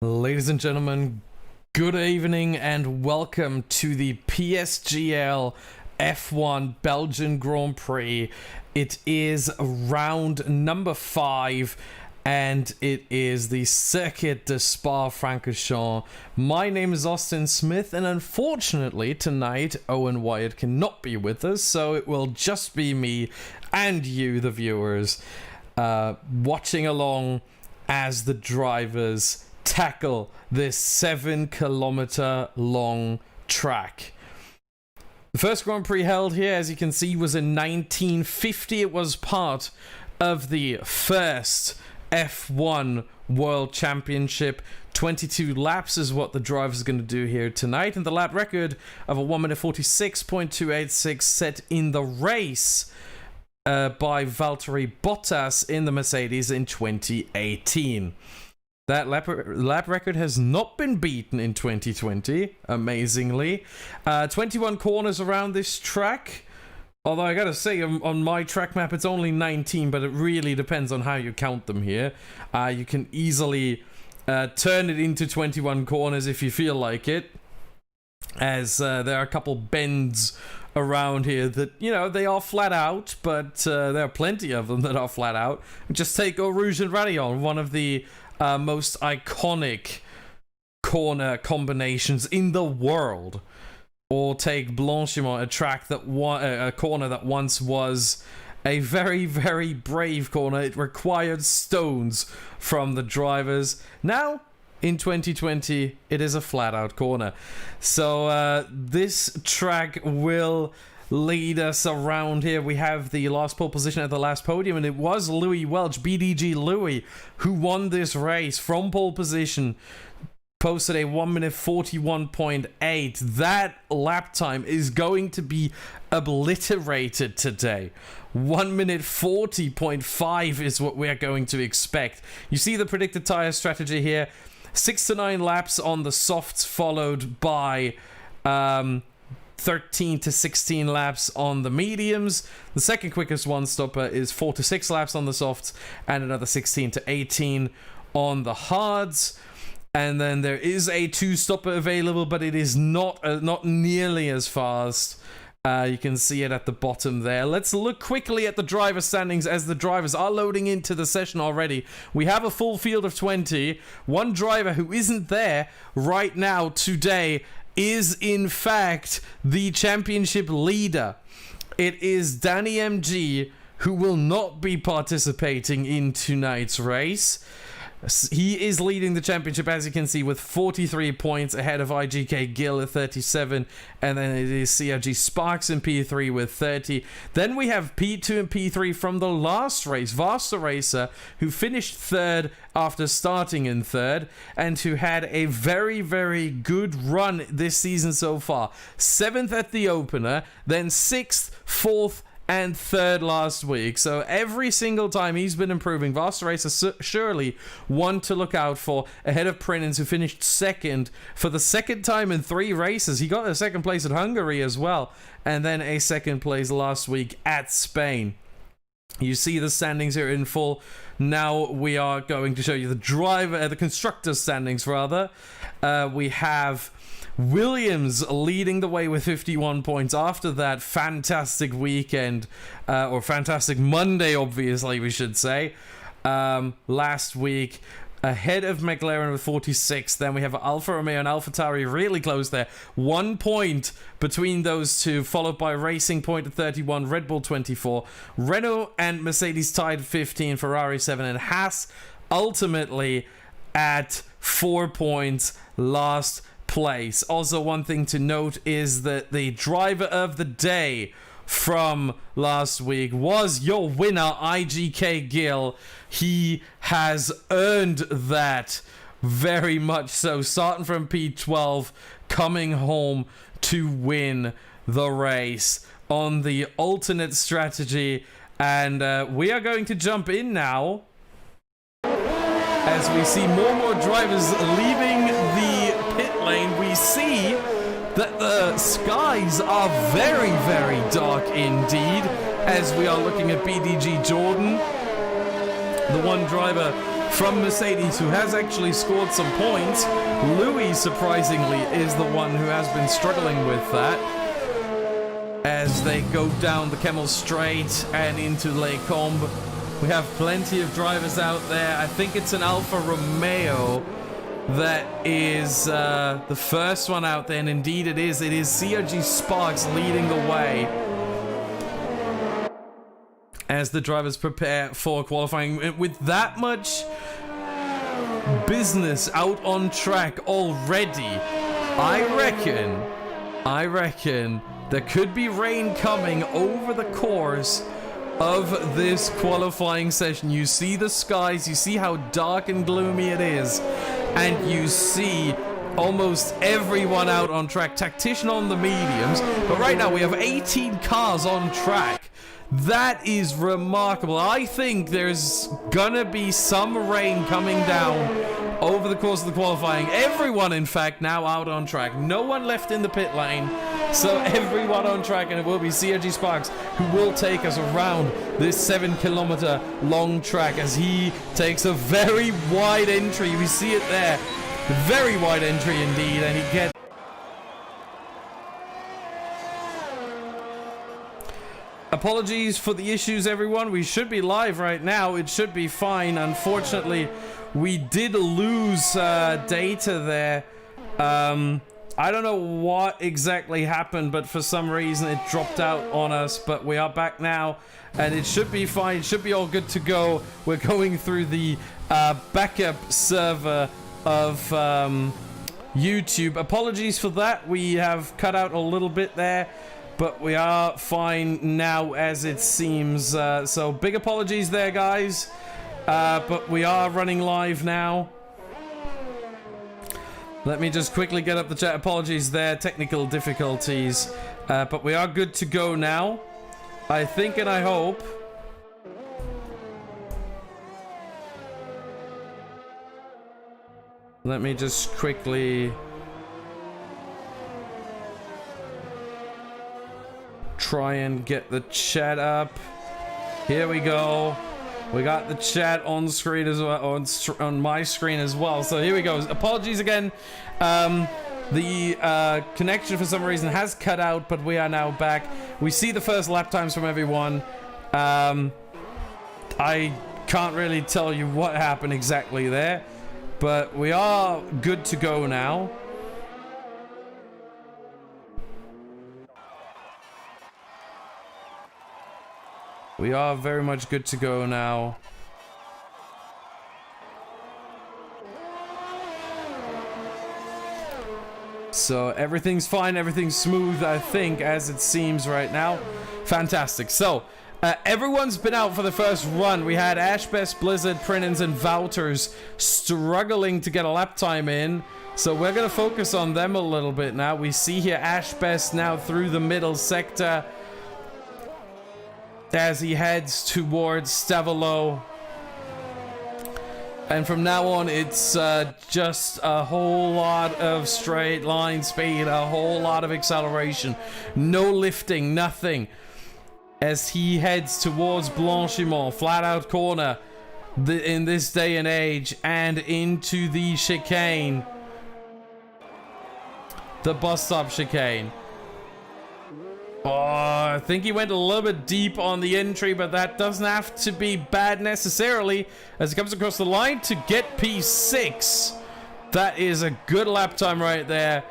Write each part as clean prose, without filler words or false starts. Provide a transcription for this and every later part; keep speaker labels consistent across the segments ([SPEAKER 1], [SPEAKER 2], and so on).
[SPEAKER 1] Ladies and gentlemen, good evening and welcome to the PSGL F1 Belgian Grand Prix. It is round number 5 and it is the Circuit de Spa-Francorchamps. My name is Austin Smith and unfortunately tonight Owen Wyatt cannot be with us, so it will just be me and you, the viewers, watching along as the drivers tackle this 7-kilometer long track. The first Grand Prix held here, as you can see, was in 1950. It was part of the first F1 World Championship. 22 laps is what the drivers are going to do here tonight, and the lap record of a 1 minute 46.286 set in the race by Valtteri Bottas in the Mercedes in 2018. That lap record has not been beaten in 2020, amazingly. 21 corners around this track. Although I gotta say, on my track map, it's only 19, but it really depends on how you count them here. You can easily turn it into 21 corners if you feel like it, as there are a couple bends around here that, you know, they are flat out, but there are plenty of them that are flat out. Just take Eau Rouge and Rayon, one of the most iconic corner combinations in the world, or take Blanchimont, a corner that once was a very, very brave corner. It required stones from the drivers. Now, in 2020, it is a flat-out corner. So this track will lead us around here. We have the last pole position at the last podium, and it was Louis Welch, BDG Louis, who won this race from pole position. Posted a 1 minute 41.8. That lap time is going to be obliterated today. 1 minute 40.5 is what we are going to expect. You see the predicted tire strategy here. 6 to 9 laps on the softs, followed by 13 to 16 laps on the mediums. The second quickest one stopper is 4 to 6 laps on the softs, and another 16 to 18 on the hards. And then there is a 2-stopper available, but it is not nearly as fast. You can see it at the bottom there. Let's look quickly at the driver standings as the drivers are loading into the session already. We have a full field of 20. One driver who isn't there right now today is in fact the championship leader. It is Danny MG, who will not be participating in tonight's race. He is leading the championship, as you can see, with 43 points ahead of IGK Gill at 37, and then it is CRG Sparks in P3 with 30. Then we have P2 and P3 from the last race, Vasta Racer, who finished 3rd after starting in 3rd, and who had a very, very good run this season so far. 7th at the opener, then 6th, 4th, and 3rd last week. So every single time he's been improving. Vasta Racer surely one to look out for, ahead of Prinens, who finished 2nd for the 2nd time in 3 races. He got a 2nd place at Hungary as well, and then a 2nd place last week at Spain. You see the standings here in full. Now we are going to show you the constructor standings rather. We have Williams leading the way with 51 points after that fantastic weekend, or fantastic Monday, obviously, we should say, last week. Ahead of McLaren with 46. Then we have Alfa Romeo and AlphaTauri really close there. 1 point between those two, followed by Racing Point at 31, Red Bull 24. Renault and Mercedes tied 15, Ferrari 7, and Haas ultimately at 4 points last place. Also, one thing to note is that the driver of the day from last week was your winner, IGK Gill. He has earned that very much so, starting from P12, coming home to win the race on the alternate strategy. And we are going to jump in now as we see more and more drivers leaving the pit lane. We see that the skies are very, very dark indeed, as we are looking at BDG Jordan, the one driver from Mercedes, who has actually scored some points. Louis, surprisingly, is the one who has been struggling with that, as they go down the Kemmel Straight and into Les Combes. We have plenty of drivers out there. I think it's an Alfa Romeo that is the first one out there, and indeed it is. It is CRG Sparks leading the way as the drivers prepare for qualifying. With that much business out on track already, I reckon there could be rain coming over the course of this qualifying session. You see the skies, you see how dark and gloomy it is, and you see almost everyone out on track. Tactician on the mediums, but right now we have 18 cars on track. That is remarkable. I think there's gonna be some rain coming down over the course of the qualifying. Everyone, in fact, now out on track. No one left in the pit lane. So everyone on track, and it will be CRG Sparks who will take us around this 7-kilometer long track as he takes a very wide entry. We see it there. Very wide entry indeed, and he gets... Apologies for the issues, everyone. We should be live right now. It should be fine. Unfortunately, we did lose data there. I don't know what exactly happened, but for some reason it dropped out on us, but we are back now, and it should be fine. It should be all good to go. We're going through the backup server of YouTube. Apologies for that. We have cut out a little bit there, but we are fine now as it seems. So big apologies there, guys. But we are running live now. Let me just quickly get up the chat. Apologies there, technical difficulties. But we are good to go now, I think and I hope. Let me just quickly try and get the chat up. Here we go. We got the chat on screen as well, on my screen as well. So here we go. Apologies again. The connection for some reason has cut out, but we are now back. We see the first lap times from everyone. I can't really tell you what happened exactly there, but we are good to go now. We are very much good to go now. So everything's fine, everything's smooth, I think, as it seems right now. Fantastic. So everyone's been out for the first run. We had Ashbest, Blizzard, Prinens, and Wouters struggling to get a lap time in. So we're going to focus on them a little bit now. We see here Ashbest now through the middle sector as he heads towards Stavelot. And from now on, it's just a whole lot of straight line speed, a whole lot of acceleration. No lifting, nothing. As he heads towards Blanchimont, flat out corner in this day and age, and into the chicane. The bus stop chicane. Oh, I think he went a little bit deep on the entry, but that doesn't have to be bad necessarily as he comes across the line to get P6. That is a good lap time right there.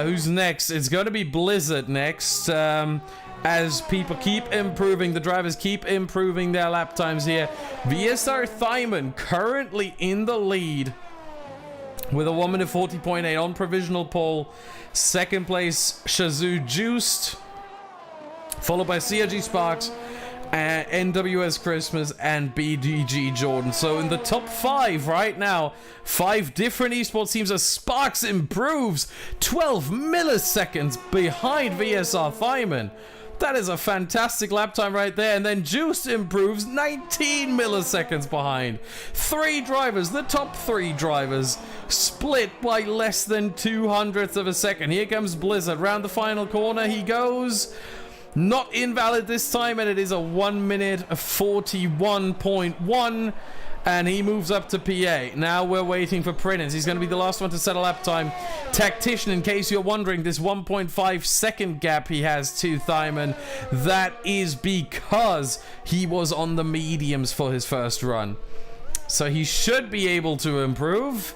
[SPEAKER 1] Who's next? It's going to be Blizzard next. As people keep improving, the drivers keep improving their lap times here. VSR Thyman currently in the lead with a 1 minute 40.8 on provisional pole. Second place, Shazoo Juiced, followed by CRG Sparks, NWS Christmas, and BDG Jordan. So in the top 5 right now, 5 different esports teams as Sparks improves 12 milliseconds behind VSR Thyman. That is a fantastic lap time right there. And then Juiced improves 19 milliseconds behind. 3 drivers, the top 3 drivers, split by less than 200ths of a second. Here comes Blizzard. Round the final corner he goes. Not invalid this time, and it is a 1 minute 41.1. and he moves up to PA. Now we're waiting for Prince. He's going to be the last one to set a lap time. Tactician, in case you're wondering, this 1.5 second gap he has to Thyman, that is because he was on the mediums for his first run. So he should be able to improve.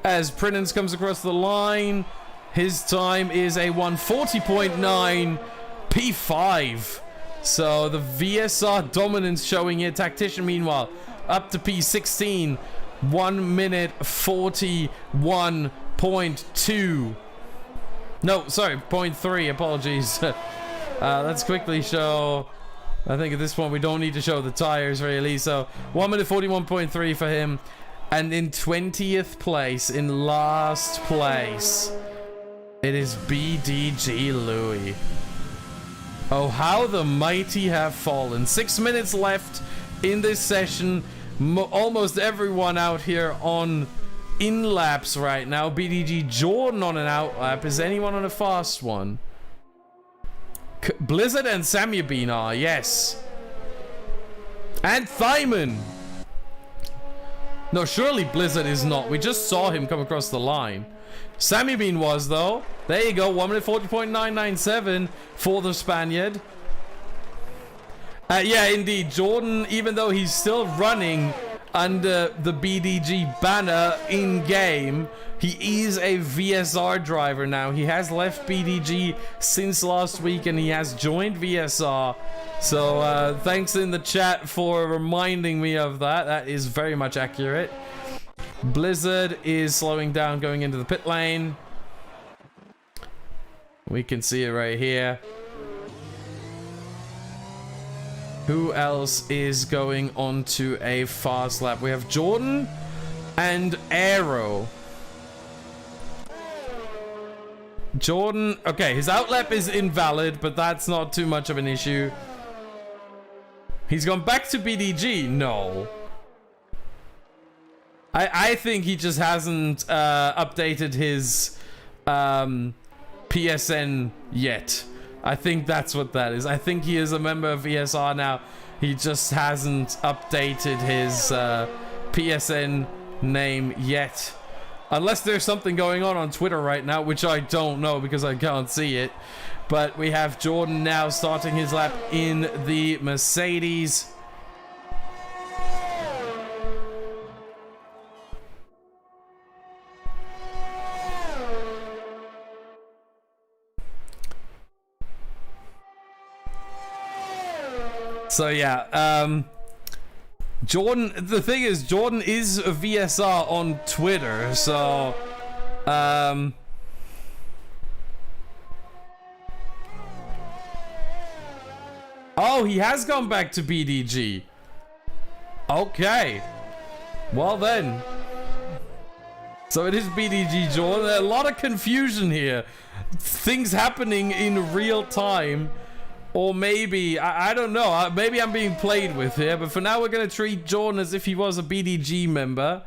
[SPEAKER 1] As Prince comes across the line, his time is a 140.9 P5. So the VSR dominance showing here. Tactician, meanwhile, up to P16, 1 minute 41.2. No, sorry, 0.3. Apologies. Let's quickly show. I think at this point we don't need to show the tires really. So 1 minute 41.3 for him, and in 20th place, in last place, it is BDG Louis. Oh, how the mighty have fallen. 6 minutes left in this session. Almost everyone out here on in-laps right now. BDG Jordan on an out-lap. Is anyone on a fast one? Blizzard and Samuel are, yes. And Thyman. No, surely Blizzard is not. We just saw him come across the line. Samuel was, though. There you go. 1 minute 40.997 for the Spaniard. Yeah, indeed. Jordan, even though he's still running under the BDG banner in-game, he is a VSR driver now. He has left BDG since last week, and he has joined VSR. So, thanks in the chat for reminding me of that. That is very much accurate. Blizzard is slowing down going into the pit lane. We can see it right here. Who else is going on to a fast lap? We have Jordan and Aero. Jordan, okay, his outlap is invalid, but that's not too much of an issue. He's gone back to BDG? No. I think he just hasn't updated his PSN yet. I think that's what that is. I think he is a member of VSR now. He just hasn't updated his PSN name yet. Unless there's something going on Twitter right now, which I don't know because I can't see it. But we have Jordan now starting his lap in the Mercedes. So yeah, Jordan, the thing is, Jordan is a VSR on Twitter, so oh, he has gone back to BDG. Okay. Well then. So it is BDG Jordan. A lot of confusion here. Things happening in real time. Or maybe, I don't know, maybe I'm being played with here, but for now we're going to treat Jordan as if he was a BDG member.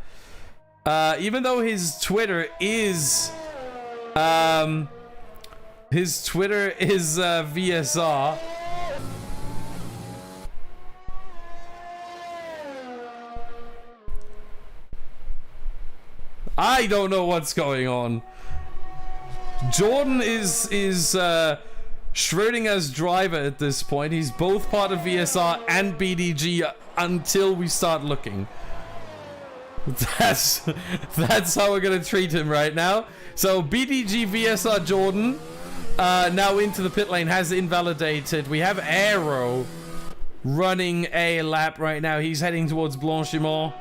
[SPEAKER 1] Even though his Twitter is VSR. I don't know what's going on. Jordan is Schrodinger's driver at this point. He's both part of VSR and BDG until we start looking. That's how we're gonna treat him right now. So BDG VSR Jordan now into the pit lane has invalidated. We have Aero running a lap right now. He's heading towards Blanchimont.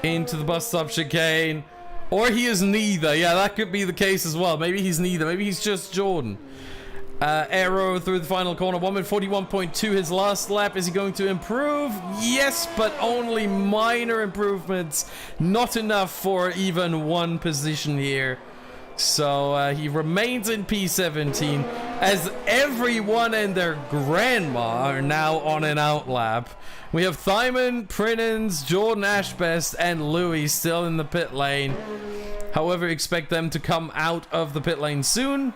[SPEAKER 1] Into the bus stop chicane. Or he is neither. Yeah, that could be the case as well. Maybe he's neither. Maybe he's just Jordan. Aero through the final corner. 1 minute 41.2 his last lap. Is he going to improve? Yes, but only minor improvements. Not enough for even one position here. So he remains in P17 as everyone and their grandma are now on an out lap. We have Thyman, Prinens, Jordan Ashbest, and Louis still in the pit lane. However, expect them to come out of the pit lane soon.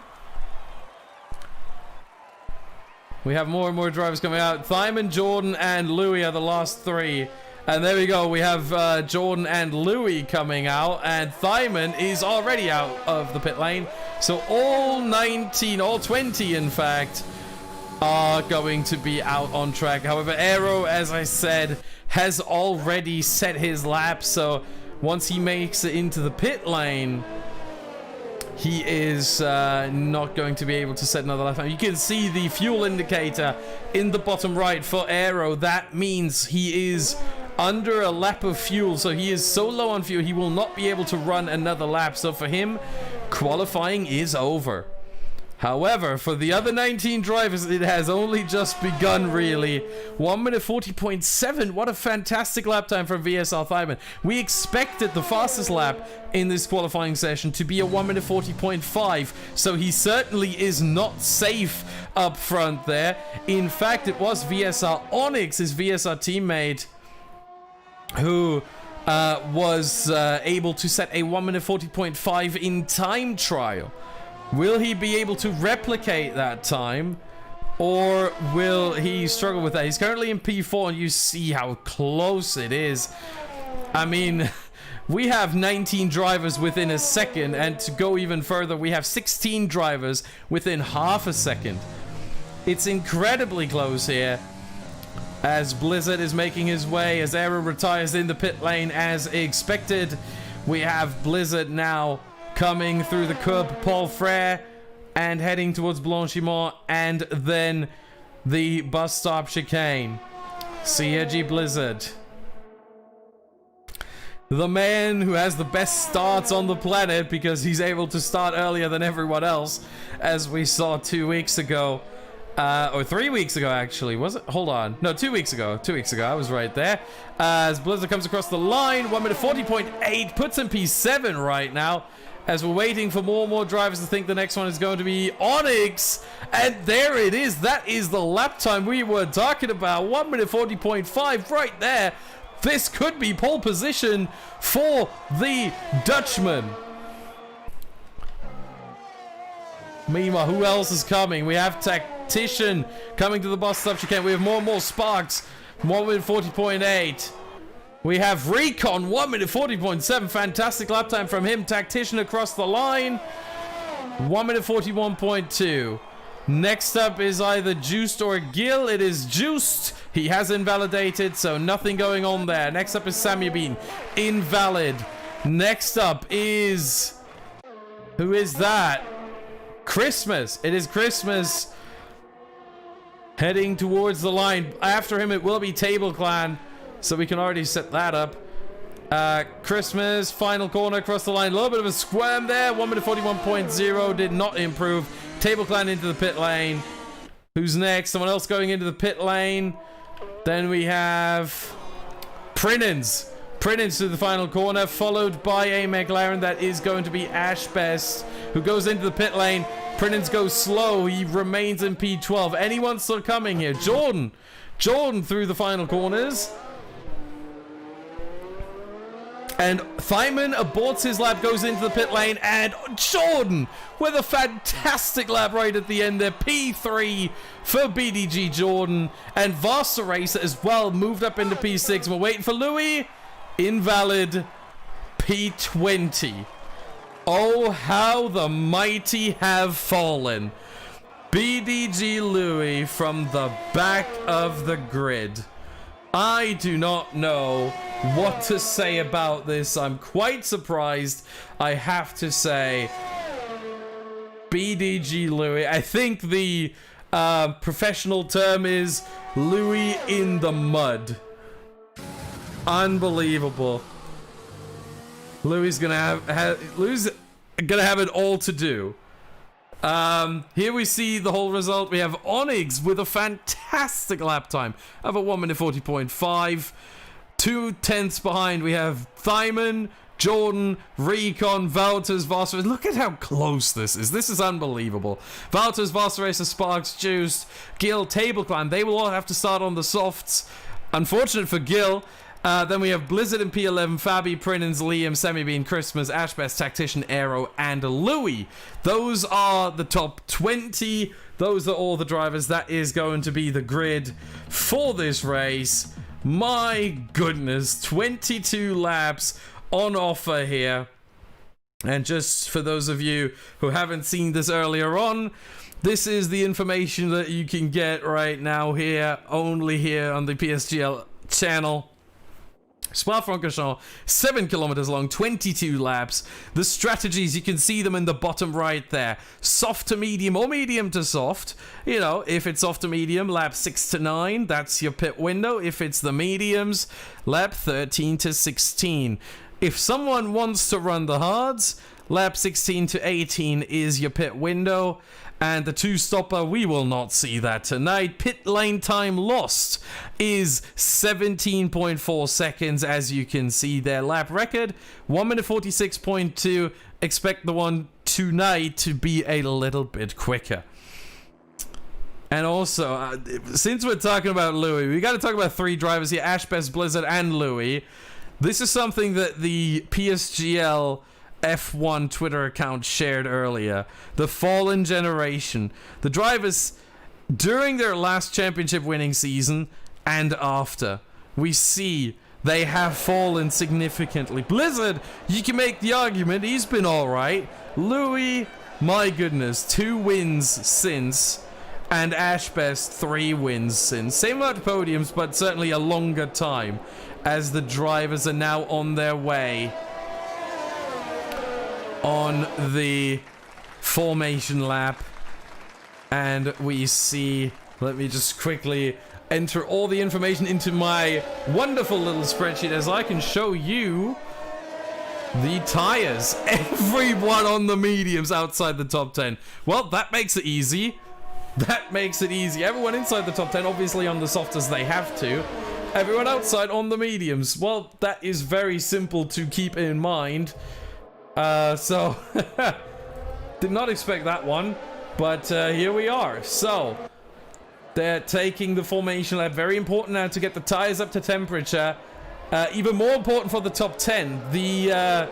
[SPEAKER 1] We have more and more drivers coming out. Thyman, Jordan, and Louis are the last three. And there we go. We have Jordan and Louis coming out. And Thyman is already out of the pit lane. So all 19, all 20 in fact, are going to be out on track. However, Aero, as I said, has already set his lap. So once he makes it into the pit lane, he is not going to be able to set another lap time. You can see the fuel indicator in the bottom right for Aero. That means he is under a lap of fuel. So he is so low on fuel, he will not be able to run another lap. So for him, qualifying is over. However, for the other 19 drivers, it has only just begun, really. 1 minute 40.7. What a fantastic lap time from VSR Thyman. We expected the fastest lap in this qualifying session to be a 1 minute 40.5. So he certainly is not safe up front there. In fact, it was VSR Onyx, his VSR teammate, who was able to set a 1 minute 40.5 in time trial. Will he be able to replicate that time, or will he struggle with that? He's currently in P4, and you see how close it is. I mean, we have 19 drivers within a second, and to go even further, we have 16 drivers within half a second. It's incredibly close here, as Blizzard is making his way, as Aero retires in the pit lane as expected. We have Blizzard now coming through the curb, Paul Frere, and heading towards Blanchimont, and then the bus stop chicane. CRG Blizzard, the man who has the best starts on the planet because he's able to start earlier than everyone else, as we saw 2 weeks ago. Or 3 weeks ago, actually. Was it? Hold on. No, 2 weeks ago. 2 weeks ago. I was right there. As Blizzard comes across the line, 1 minute 40.8, puts him P7 right now. As we're waiting for more and more drivers to think the next one is going to be Onyx. And there it is. That is the lap time we were talking about. 1 minute 40.5 right there. This could be pole position for the Dutchman. Meanwhile, who else is coming? We have Tactician coming to the bus stop chicane. We have more and more Sparks. 1 minute 40.8. We have Recon, 1 minute 40.7. Fantastic lap time from him. Tactician across the line. 1 minute 41.2. Next up is either Juiced or Gil. It is Juiced. He has invalidated, so nothing going on there. Next up is Samyabin. Invalid. Next up is... who is that? Christmas. It is Christmas. Heading towards the line. After him, it will be Table Clan. So we can already set that up. Christmas, final corner across the line. A little bit of a squirm there. 1 minute 41.0 did not improve. Table Clan into the pit lane. Who's next? Someone else going into the pit lane. Then we have Prinens. Prinens to the final corner, followed by a McLaren. That is going to be Ash Best, who goes into the pit lane. Prinens goes slow. He remains in P12. Anyone still coming here? Jordan through the final corners. And Thyman aborts his lap, goes into the pit lane, and Jordan with a fantastic lap right at the end there. P3 for BDG Jordan. And Vasa Racer as well moved up into P6. We're waiting for Louis. Invalid. P20. Oh, how the mighty have fallen. BDG Louis from the back of the grid. I do not know what to say about this. I'm quite surprised, I have to say. BDG Louis. I think the professional term is Louis in the mud. Unbelievable. Louis gonna have it all to do. Here we see the whole result. We have Onyx with a fantastic lap time of a 1 minute 40.5. 2/10 behind, we have Thyman, Jordan, Recon, Valters, Vasa. Look at how close this is. This is unbelievable. Valters, Vasa Racer, Sparks, Juiced, Gil, Table Clan. They will all have to start on the softs. Unfortunate for Gil, Then we have Blizzard and P11, Fabi, Prinins, Liam, Semibean, Christmas, Ashbest, Tactician, Aero, and Louis. Those are the top 20. Those are all the drivers. That is going to be the grid for this race. My goodness, 22 laps on offer here. And just for those of you who haven't seen this earlier on, this is the information that you can get right now here, only here on the PSGL channel. Spa-Francorchamps, 7 kilometers long, 22 laps. The strategies, you can see them in the bottom right there. Soft to medium or medium to soft. You know, if it's soft to medium, lap 6 to 9, that's your pit window. If it's the mediums, lap 13 to 16. If someone wants to run the hards, lap 16 to 18 is your pit window. And the two-stopper, we will not see that tonight. Pit lane time lost is 17.4 seconds, as you can see there. Lap record, 1 minute 46.2. Expect the one tonight to be a little bit quicker. And also, since we're talking about Louis, we got to talk about 3 drivers here, Ashbest, Blizzard, and Louis. This is something that the PSGL F1 Twitter account shared earlier. The fallen generation. The drivers during their last championship winning season and after, we see they have fallen significantly. Blizzard, you can make the argument he's been alright. Louis, my goodness, 2 wins since, and Ashbest 3 wins since. Same amount of podiums, but certainly a longer time, as the drivers are now on their way on the formation lap. And we see, let me just quickly enter all the information into my wonderful little spreadsheet as I can show you the tires. Everyone on the mediums outside the top 10. Well, that makes it easy. That makes it easy. Everyone inside the top 10, obviously on the softs as they have to. Everyone outside on the mediums. Well, that is very simple to keep in mind. So, did not expect that one, but here we are. So, they're taking the formation lap. Very important now to get the tires up to temperature. Even more important for the top 10. The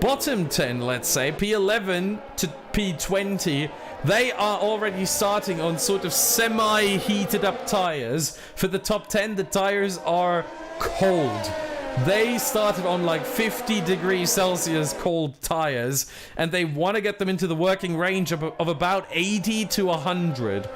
[SPEAKER 1] bottom 10, let's say, P11 to P20, they are already starting on sort of semi-heated up tires. For the top 10, the tires are cold. They started on like 50 degrees Celsius cold tires, and they want to get them into the working range of about 80 to 100.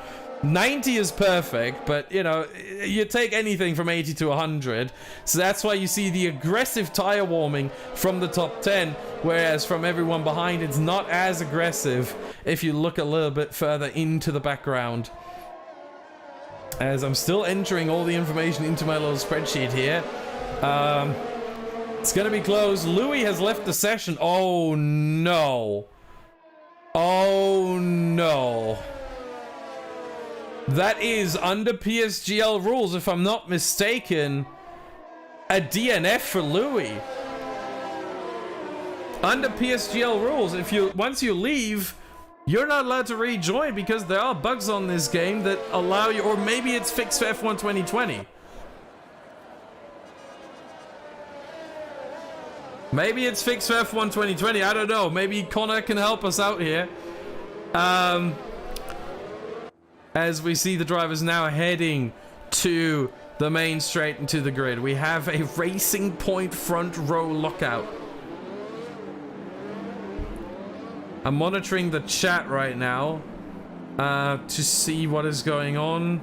[SPEAKER 1] 90 is perfect, but you know, you take anything from 80 to 100. So that's why you see the aggressive tire warming from the top 10, whereas from everyone behind, it's not as aggressive if you look a little bit further into the background. As I'm still entering all the information into my little spreadsheet here. It's gonna be close. Louis has left the session. Oh no. Oh no. That is, under PSGL rules, if I'm not mistaken, a DNF for Louis. Under PSGL rules, once you leave, you're not allowed to rejoin because there are bugs on this game that allow you, or maybe it's fixed for F1 2020. Maybe it's fixed for F1 2020. I don't know. Maybe Connor can help us out here. As we see the drivers now heading to the main straight and to the grid. We have a Racing Point front row lockout. I'm monitoring the chat right now to see what is going on.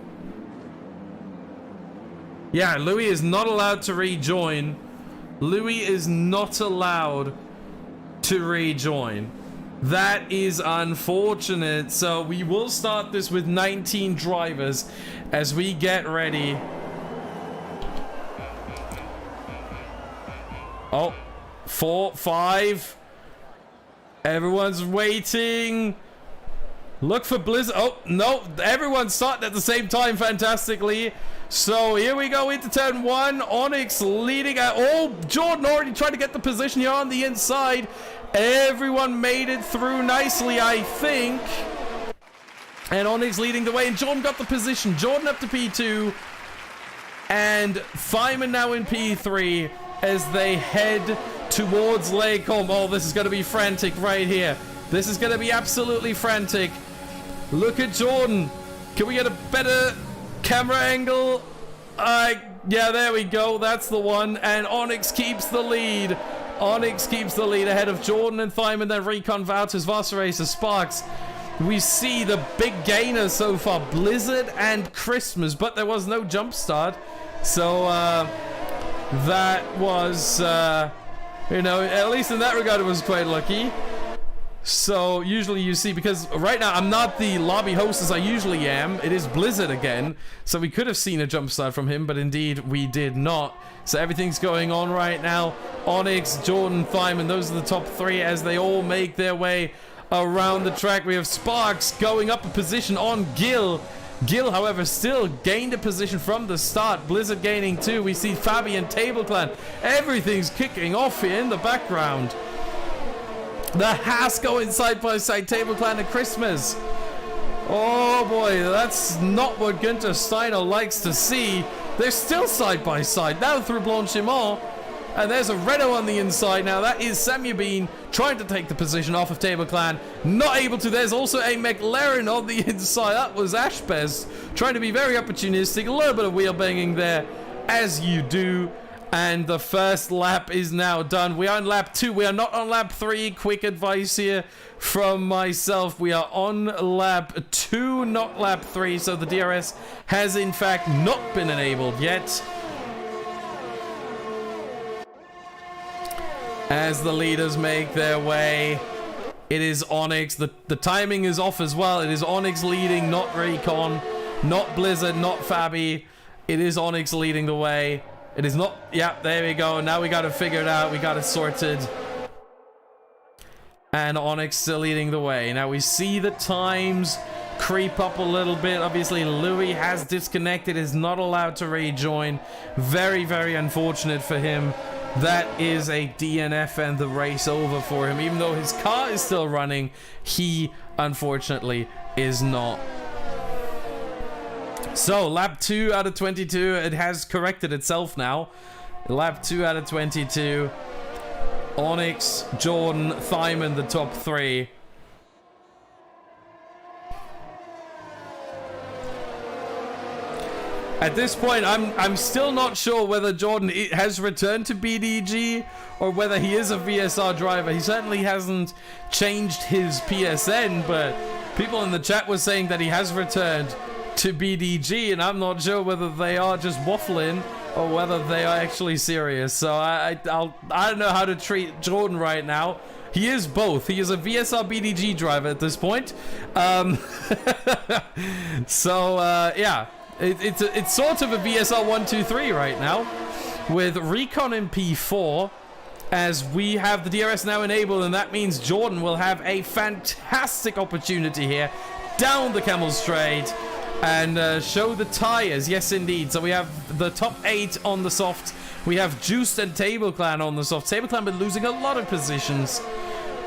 [SPEAKER 1] Yeah, Louis is not allowed to rejoin. Louis is not allowed to rejoin. That is unfortunate. So we will start this with 19 drivers as we get ready. Oh, 4, 5. Everyone's waiting. Look for Blizzard. Oh, no. Everyone's starting at the same time fantastically. So here we go into turn 1. Onyx leading out. Oh, Jordan already tried to get the position here on the inside. Everyone made it through nicely, I think. And Onyx leading the way. And Jordan got the position. Jordan up to P2. And Feynman now in P3 as they head towards Lacombe. Oh, this is going to be frantic right here. This is going to be absolutely frantic. Look at Jordan. Can we get a better camera angle? Yeah, there we go. That's the one. And Onyx keeps the lead. Onyx keeps the lead ahead of Jordan and Feynman, then Recon, Wouters, Vosseracer, Sparks. We see the big gainers so far, Blizzard and Christmas, but there was no jump start. So, that was, you know, at least in that regard, it was quite lucky. So, usually you see, because right now, I'm not the lobby host as I usually am. It is Blizzard again. So, we could have seen a jump start from him, but indeed, we did not. So, everything's going on right now. Onyx, Jordan, Feynman, those are the top three as they all make their way around the track. We have Sparks going up a position on Gil. Gil, however, still gained a position from the start. Blizzard gaining two. We see Fabi and Table Clan. Everything's kicking off here in the background. The Haas going side by side. Table Clan and Christmas. Oh boy, that's not what Günther Steiner likes to see. They're still side by side. Now through Blanchimont. And there's a Renault on the inside now. That is Samuel Bean trying to take the position off of Table Clan. Not able to. There's also a McLaren on the inside. That was Ashbest trying to be very opportunistic. A little bit of wheel banging there, as you do. And the first lap is now done. We are on lap 2. We are not on lap 3. Quick advice here from myself. We are on lap 2, not lap 3. So the DRS has in fact not been enabled yet. As the leaders make their way, it is Onyx. The timing is off as well. It is Onyx leading, not Recon, not Blizzard, not Fabi. It is Onyx leading the way. It is not... Yeah, there we go. Now we got to figure it out. We got it sorted. And Onyx still leading the way. Now we see the times creep up a little bit. Obviously, Louis has disconnected, is not allowed to rejoin. Very, very unfortunate for him. That is a DNF and the race over for him. Even though his car is still running, he unfortunately is not. So, lap 2 out of 22. It has corrected itself now. Lap 2 out of 22. Onyx, Jordan, Feynman, the top three. At this point, I'm still not sure whether Jordan has returned to BDG or whether he is a VSR driver. He certainly hasn't changed his PSN, but people in the chat were saying that he has returned to BDG, and I'm not sure whether they are just waffling or whether they are actually serious. So I don't know how to treat Jordan right now. He is both. He is a VSR BDG driver at this point. Yeah. It's sort of a VSR 1-2-3 right now, with Recon in P4, as we have the DRS now enabled, and that means Jordan will have a fantastic opportunity here down the Camel Straight and show the tires. Yes, indeed. So we have the top 8 on the soft. We have Juiced and Table Clan on the soft. Table Clan been losing a lot of positions.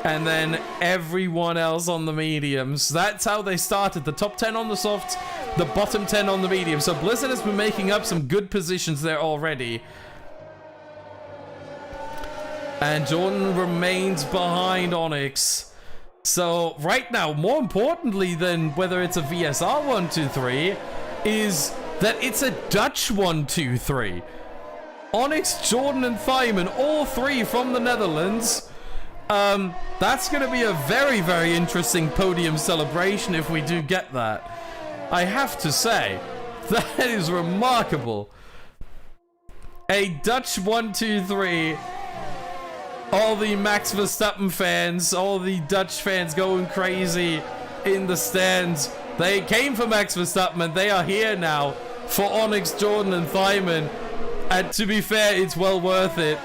[SPEAKER 1] And then everyone else on the mediums. That's how they started. The top 10 on the soft, the bottom 10 on the medium. So Blizzard has been making up some good positions there already. And Jordan remains behind Onyx. So right now, more importantly than whether it's a VSR 1-2-3, is that it's a Dutch 1-2-3. Onyx, Jordan, and Feynman, all three from the Netherlands. That's going to be a very, very interesting podium celebration if we do get that. I have to say, that is remarkable. A Dutch 1-2-3. All the Max Verstappen fans, all the Dutch fans going crazy in the stands. They came for Max Verstappen and they are here now for Onyx, Jordan, and Feynman. And to be fair, it's well worth it.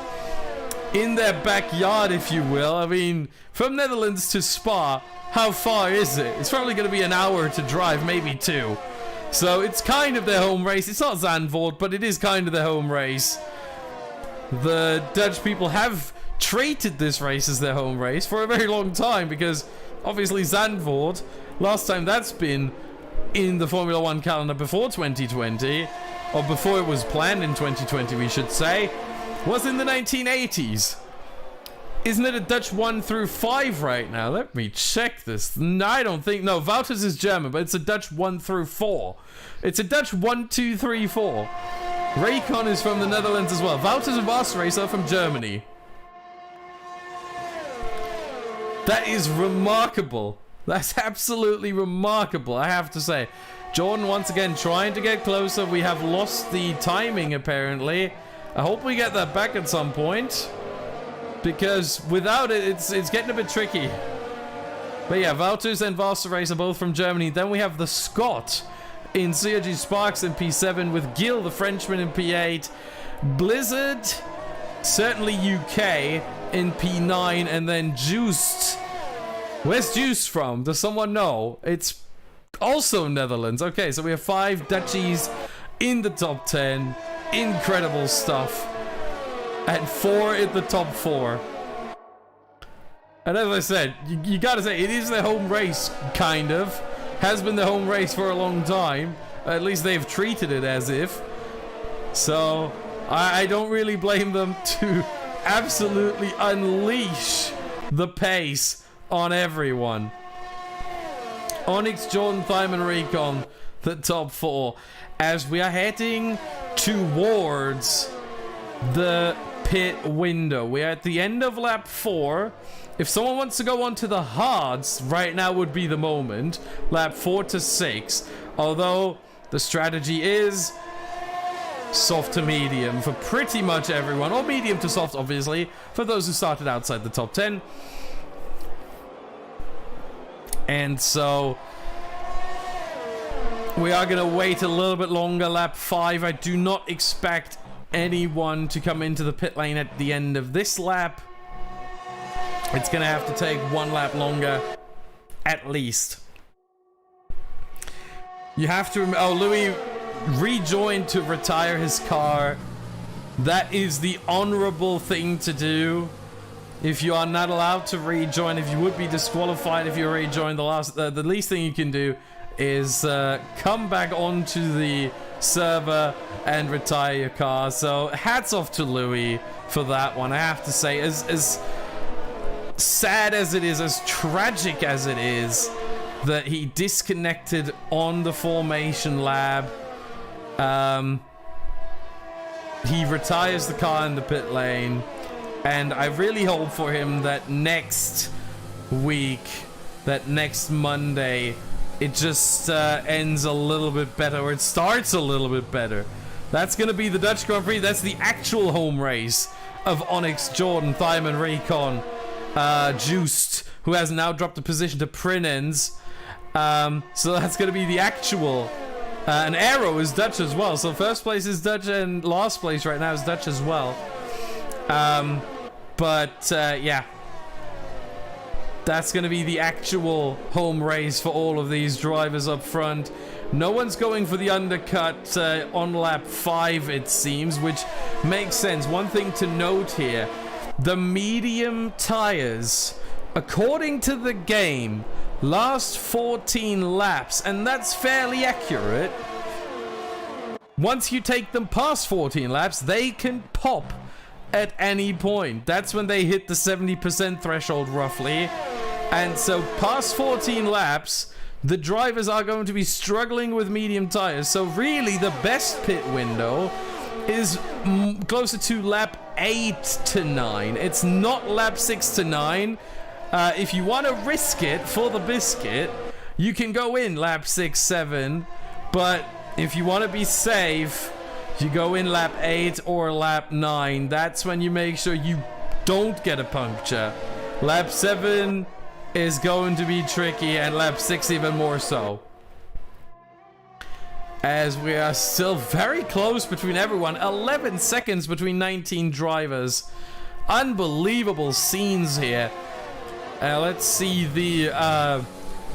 [SPEAKER 1] In their backyard, if you will. I mean, from Netherlands to Spa, how far is it? It's probably going to be an hour to drive, maybe 2. So it's kind of their home race. It's not Zandvoort, but it is kind of their home race. The Dutch people have treated this race as their home race for a very long time, because obviously Zandvoort, last time that's been in the Formula 1 calendar before 2020, or before it was planned in 2020, we should say, was in the 1980s. Isn't it a Dutch 1 through 5 right now? Let me check this. No, I don't think. No, Wouters is German, but it's a Dutch 1 through 4. It's a Dutch 1, 2, 3, 4. Raycon is from the Netherlands as well. Wouters and Wasserrace are from Germany. That is remarkable. That's absolutely remarkable, I have to say. Jordan once again trying to get closer. We have lost the timing, apparently. I hope we get that back at some point, because without it, it's getting a bit tricky. But yeah, Wouters and Wasserrace are both from Germany. Then we have the Scot in CRG Sparks in P7, with Gil, the Frenchman, in P8. Blizzard, certainly UK, in P9, and then Juiced. Where's Juice from? Does someone know? It's also Netherlands. Okay, so we have 5 Dutchies in the top 10. Incredible stuff. And 4 in the top 4. And as I said, you gotta say, it is the home race, kind of. Has been the home race for a long time. At least they've treated it as if. So, I don't really blame them to absolutely unleash the pace on everyone. Onyx, Jordan, Thyman, Recon, the top 4, as we are heading towards the pit window. We're at the end of lap 4. If someone wants to go on to the hards, right now would be the moment. Lap 4 to 6. Although the strategy is soft to medium for pretty much everyone, or medium to soft, obviously, for those who started outside the top 10. And so we are going to wait a little bit longer. Lap 5, I do not expect anyone to come into the pit lane at the end of this lap. It's going to have to take 1 lap longer, at least. You have to remember, oh, Louis rejoined to retire his car. That is the honorable thing to do. If you are not allowed to rejoin, if you would be disqualified if you rejoin, the least thing you can do is come back onto the server and retire your car. So hats off to Louis for that one. I have to say, as sad as it is, as tragic as it is that he disconnected on the formation lab, he retires the car in the pit lane. And I really hope for him that next week, that next Monday, it just ends a little bit better, or it starts a little bit better. That's going to be the Dutch Grand Prix. That's the actual home race of Onyx, Jordan, Thyman, Recon, Juiced, who has now dropped a position to Prinens. So that's going to be the actual. And Aero is Dutch as well. So first place is Dutch, and last place right now is Dutch as well. Yeah, that's going to be the actual home race for all of these drivers up front. No one's going for the undercut on lap 5, it seems, which makes sense. One thing to note here, the medium tires, according to the game, last 14 laps, and that's fairly accurate. Once you take them past 14 laps, they can pop at any point. That's when they hit the 70% threshold, roughly. And so past 14 laps, the drivers are going to be struggling with medium tires. So really, the best pit window is closer to lap 8 to 9. It's not lap 6 to 9. If you want to risk it for the biscuit, you can go in lap 6, 7. But if you want to be safe, you go in lap 8 or lap 9. That's when you make sure you don't get a puncture. Lap 7 is going to be tricky, and lap 6 even more so. As we are still very close between everyone. 11 seconds between 19 drivers. Unbelievable scenes here. Let's see the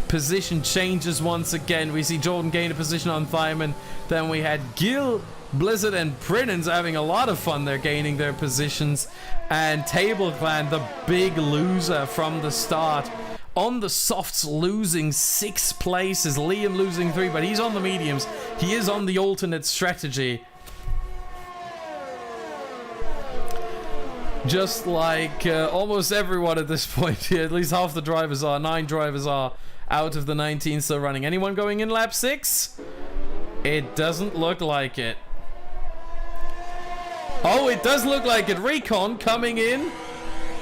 [SPEAKER 1] position changes once again. We see Jordan gain a position on Thyman. Then we had Gil, Blizzard, and Prinens having a lot of fun. They're gaining their positions. And Table Clan, the big loser from the start, On the softs, losing 6 places. Liam losing 3, but he's on the mediums. He is on the alternate strategy. Just like almost everyone at this point here. At least half the drivers are. 9 drivers are out of the 19 still running. Anyone going in lap 6? It doesn't look like it. Oh, it does look like it. Recon coming in.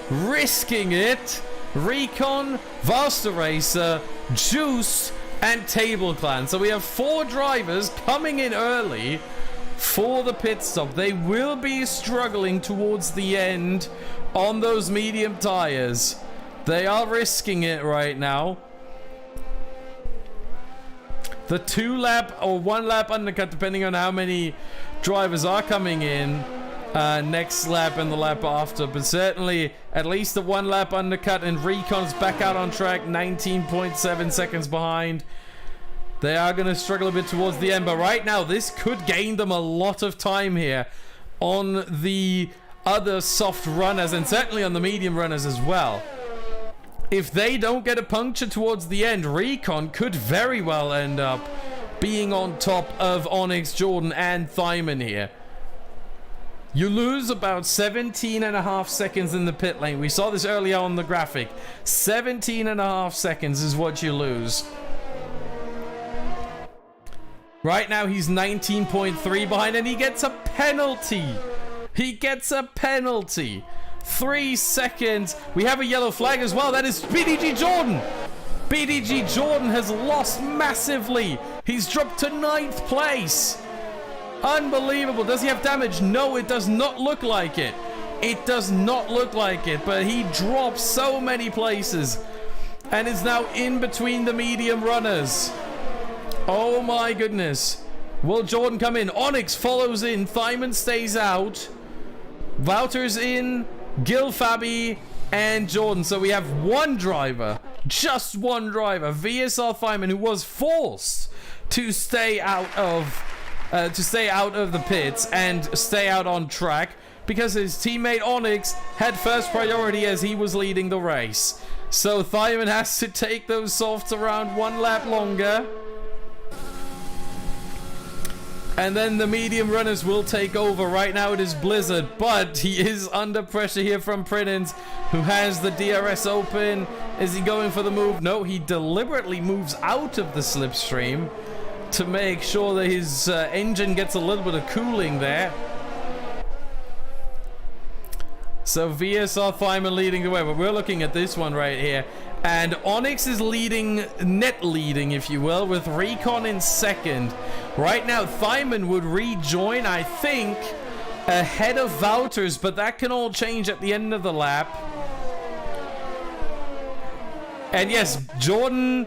[SPEAKER 1] Risking it. Recon, Vaster Racer, Juice, and Table Clan. So we have 4 drivers coming in early for the pit stop. They will be struggling towards the end on those medium tires. They are risking it right now. The 2-lap or 1-lap undercut, depending on how many drivers are coming in next lap and the lap after, but certainly at least the 1-lap undercut, and Recon's back out on track, 19.7 seconds behind. They are going to struggle a bit towards the end, but right now this could gain them a lot of time here on the other soft runners and certainly on the medium runners as well. If they don't get a puncture towards the end, Recon could very well end up being on top of Onyx, Jordan, and Thyman here. You lose about 17.5 seconds in the pit lane. We saw this earlier on the graphic. 17.5 seconds is what you lose. Right now he's 19.3 behind, and he gets a penalty. He gets a penalty. 3 seconds. We have a yellow flag as well. That is BDG Jordan. BDG Jordan has lost massively. He's dropped to 9th place. Unbelievable. Does he have damage? No, it does not look like it. It does not look like it, but he dropped so many places and is now in between the medium runners. Oh my goodness. Will Jordan come in? Onyx follows in. Thyman stays out. Wouter's in. Gil, Fabi, and Jordan. So we have one driver. Just one driver. VSR Thyman, who was forced to stay out of the pits and stay out on track because his teammate Onyx had first priority as he was leading the race. So Thyman has to take those softs around 1 lap longer. And then the medium runners will take over. Right now it is Blizzard, but he is under pressure here from Prinens, who has the DRS open. Is he going for the move? No, he deliberately moves out of the slipstream to make sure that his engine gets a little bit of cooling there. So VSR Thyman leading the way, but we're looking at this one right here. And Onyx is leading, net leading, if you will, with Recon in second. Right now, Thyman would rejoin, I think, ahead of Wouters, but that can all change at the end of the lap. And yes, Jordan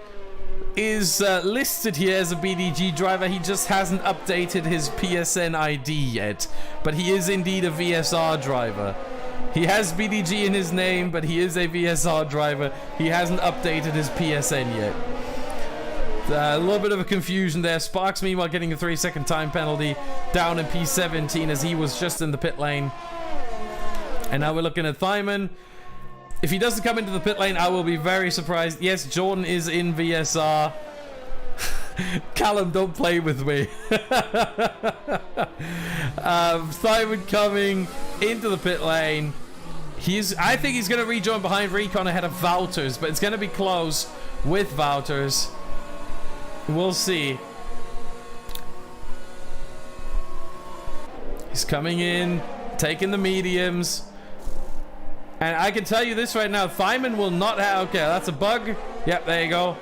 [SPEAKER 1] is listed here as a BDG driver. He just hasn't updated his PSN ID yet, but he is indeed a VSR driver. He has BDG in his name, but he is a VSR driver. He hasn't updated his PSN yet. A little bit of a confusion there. Sparks, meanwhile, getting a 3-second time penalty down in P17 as he was just in the pit lane. And now we're looking at Thyman. If he doesn't come into the pit lane, I will be very surprised. Yes, Jordan is in VSR. Callum, don't play with me. Thyman coming into the pit lane. I think he's going to rejoin behind Recon ahead of Wouters, but it's going to be close with Wouters. We'll see. He's coming in, taking the mediums. And I can tell you this right now, Thyman will not have... Okay, that's a bug. Yep, there you go.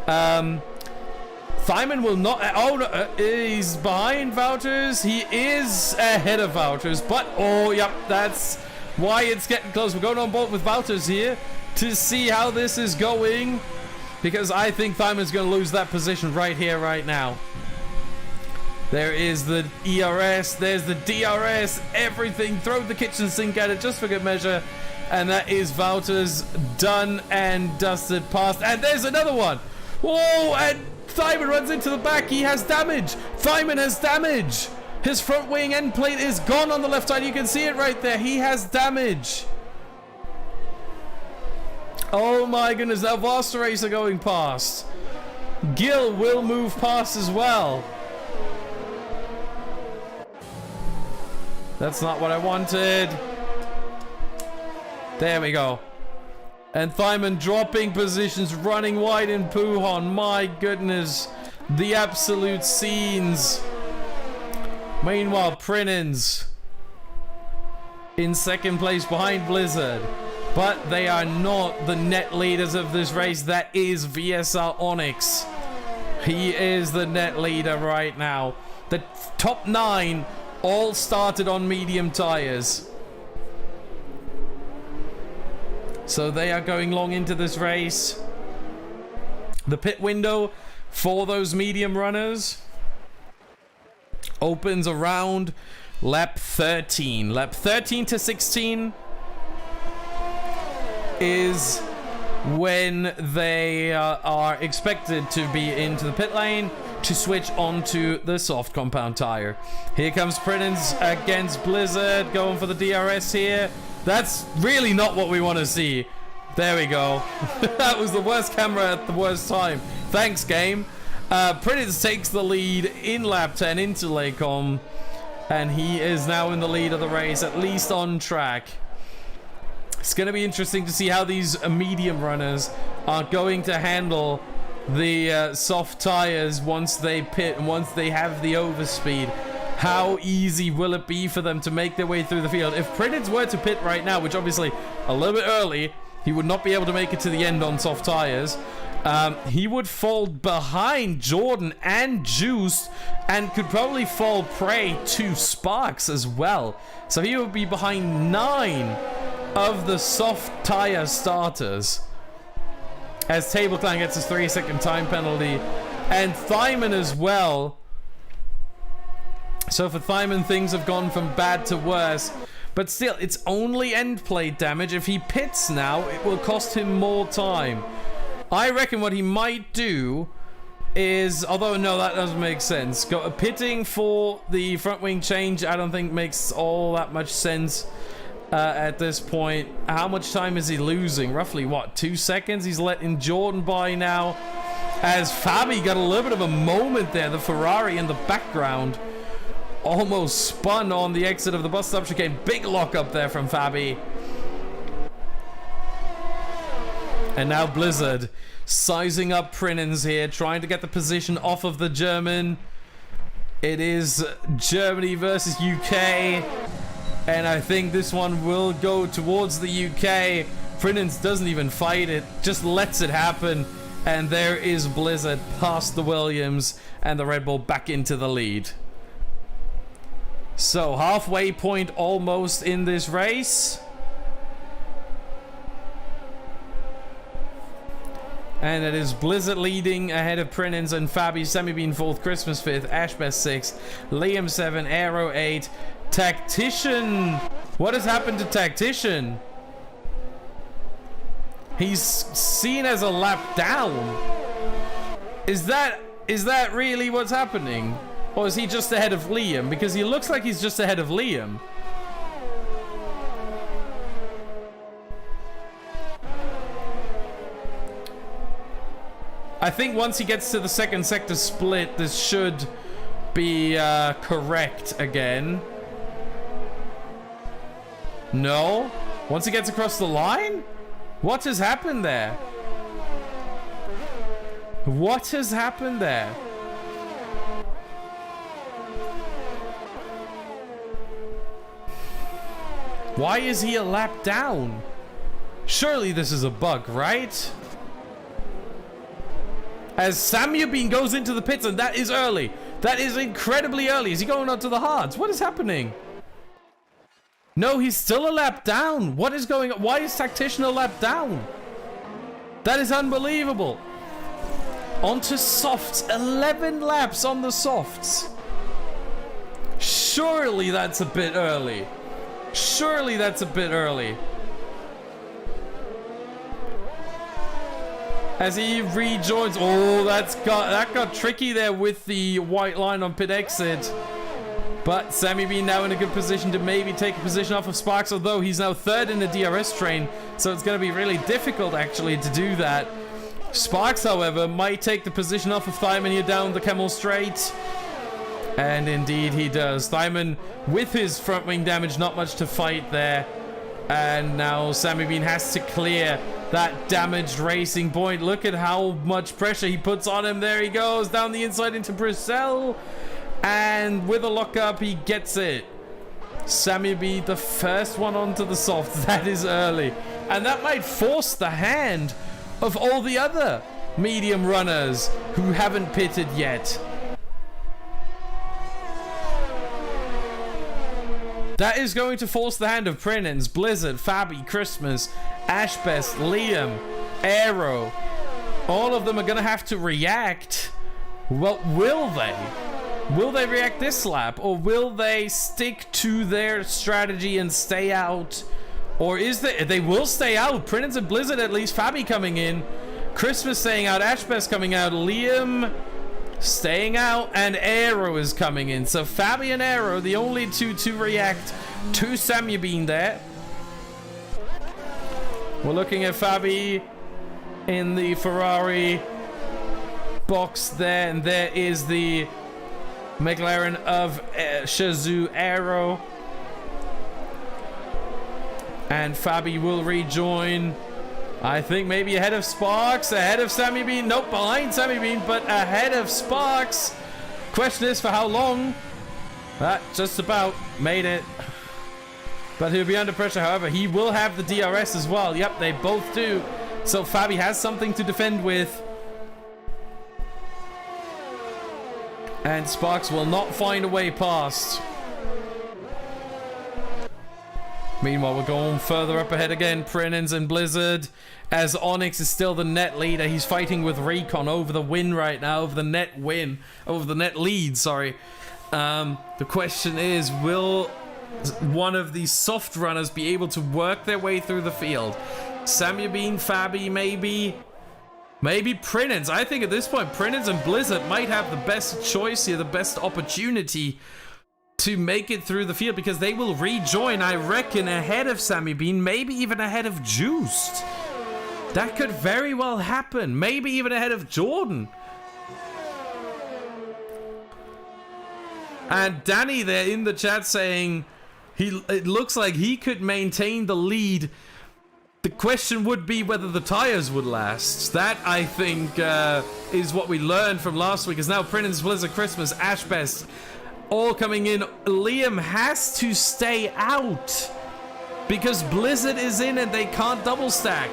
[SPEAKER 1] Thyman will not... Oh, no, he's behind Wouters. He is ahead of Wouters. But, oh, yep, that's why it's getting close. We're going on board with Wouters here to see how this is going, because I think Thyman's going to lose that position right here, right now. There is the ERS. There's the DRS. Everything. Throw the kitchen sink at it just for good measure. And that is Wouters done and dusted past. And there's another one. Whoa, and Thyman runs into the back. He has damage. Thyman has damage. His front wing end plate is gone on the left side. You can see it right there. He has damage. Oh my goodness, now Vast Race are going past. Gil will move past as well. That's not what I wanted. There we go. And Thyman dropping positions, running wide in Puhon. My goodness. The absolute scenes. Meanwhile, Prinins in second place behind Blizzard. But they are not the net leaders of this race. That is VSR Onyx. He is the net leader right now. The top 9 all started on medium tires. So they are going long into this race. The pit window for those medium runners opens around lap 13. Lap 13 to 16 is when they are expected to be into the pit lane to switch onto the soft compound tire. Here comes Prinins against Blizzard, going for the DRS here. That's really not what we want to see. There we go. That was the worst camera at the worst time. Thanks, game. Prinins takes the lead in lap 10 into Lecom, and he is now in the lead of the race, at least on track. It's going to be interesting to see how these medium runners are going to handle the soft tires once they pit and once they have the overspeed. How easy will it be for them to make their way through the field? If Prinins were to pit right now, which obviously a little bit early, he would not be able to make it to the end on soft tires. He would fall behind Jordan and Juice and could probably fall prey to Sparks as well. So he would be behind 9 of the soft tire starters, as Table Clan gets his 3-second time penalty, and Thyman as well. So for Thyman, things have gone from bad to worse, but still, it's only end plate damage. If he pits now, it will cost him more time. I reckon what he might do is, although no, that doesn't make sense. Pitting for the front wing change, I don't think makes all that much sense. At this point, how much time is he losing? Roughly what, 2 seconds? He's letting Jordan by now, as Fabi got a little bit of a moment there. The Ferrari in the background almost spun on the exit of the bus stop chicane. Big lock up there from Fabi. And now Blizzard sizing up Prinins here, trying to get the position off of the German. It is Germany versus UK. And I think this one will go towards the UK. Prinins doesn't even fight it, just lets it happen. And there is Blizzard past the Williams and the Red Bull back into the lead. So halfway point almost in this race. And it is Blizzard leading ahead of Prinins and Fabi. Semi-Bean 4th, Christmas 5th, Ashbest 6th, Liam 7, Aero 8, Tactician. What has happened to Tactician? He's seen as a lap down. Is that really what's happening? Or is he just ahead of Liam? Because he looks like he's just ahead of Liam. I think once he gets to the second sector split, this should be correct again. No? Once he gets across the line? What has happened there? What has happened there? Why is he a lap down? Surely this is a bug, right? As Samuel Bean goes into the pits, and that is early. That is incredibly early. Is he going on to the hards? What is happening? No, he's still a lap down. What is going on? Why is Tactician a lap down? That is unbelievable. On to softs. 11 laps on the softs. Surely that's a bit early. Surely that's a bit early. As he rejoins. Oh, that got tricky there with the white line on pit exit. But Sammy Bean now in a good position to maybe take a position off of Sparks, although he's now third in the DRS train, so it's going to be really difficult actually to do that. Sparks, however, might take the position off of Thyman here down the Camel Straight. And indeed he does. Thyman with his front wing damage, not much to fight there. And now Sammy Bean has to clear that damaged racing point. Look at how much pressure he puts on him. There he goes down the inside into Brissell. And with a lockup, he gets it. Sammy B, the first one onto the soft. That is early. And that might force the hand of all the other medium runners who haven't pitted yet. That is going to force the hand of Prinens, Blizzard, Fabi, Christmas, Ashbest, Liam, Aero. All of them are going to have to react. Well, will they? Will they react this lap, or will they stick to their strategy and stay out? Or is they will stay out. Prinens and Blizzard at least. Fabi coming in. Christmas staying out. Ashbest coming out. Liam staying out. And Aero is coming in. So Fabi and Aero, the only two to react to Sammy Bean there. We're looking at Fabi in the Ferrari box there. And there is the McLaren of Shazoo Aero. And Fabi will rejoin. I think maybe ahead of Sparks, ahead of Sammy Bean. Nope, behind Sammy Bean, but ahead of Sparks. Question is for how long? That just about made it. But he'll be under pressure, however. He will have the DRS as well. Yep, they both do. So Fabi has something to defend with. And Sparks will not find a way past. Meanwhile, we're going further up ahead again. Prinens and Blizzard. As Onyx is still the net leader. He's fighting with Recon over the win right now. Over the net win. Over the net lead, sorry. The question is, will one of these soft runners be able to work their way through the field? Sammy Bean, Fabi, maybe. Maybe Prinens. I think at this point, Prinens and Blizzard might have the best choice here, the best opportunity to make it through the field, because they will rejoin, I reckon, ahead of Sammy Bean, maybe even ahead of Juiced. That could very well happen. Maybe even ahead of Jordan. And Danny there in the chat saying it looks like he could maintain the lead. The question would be whether the tires would last. That, I think, is what we learned from last week. Is now Prinens, Blizzard, Christmas, Ashbest, all coming in. Liam has to stay out because Blizzard is in and they can't double stack.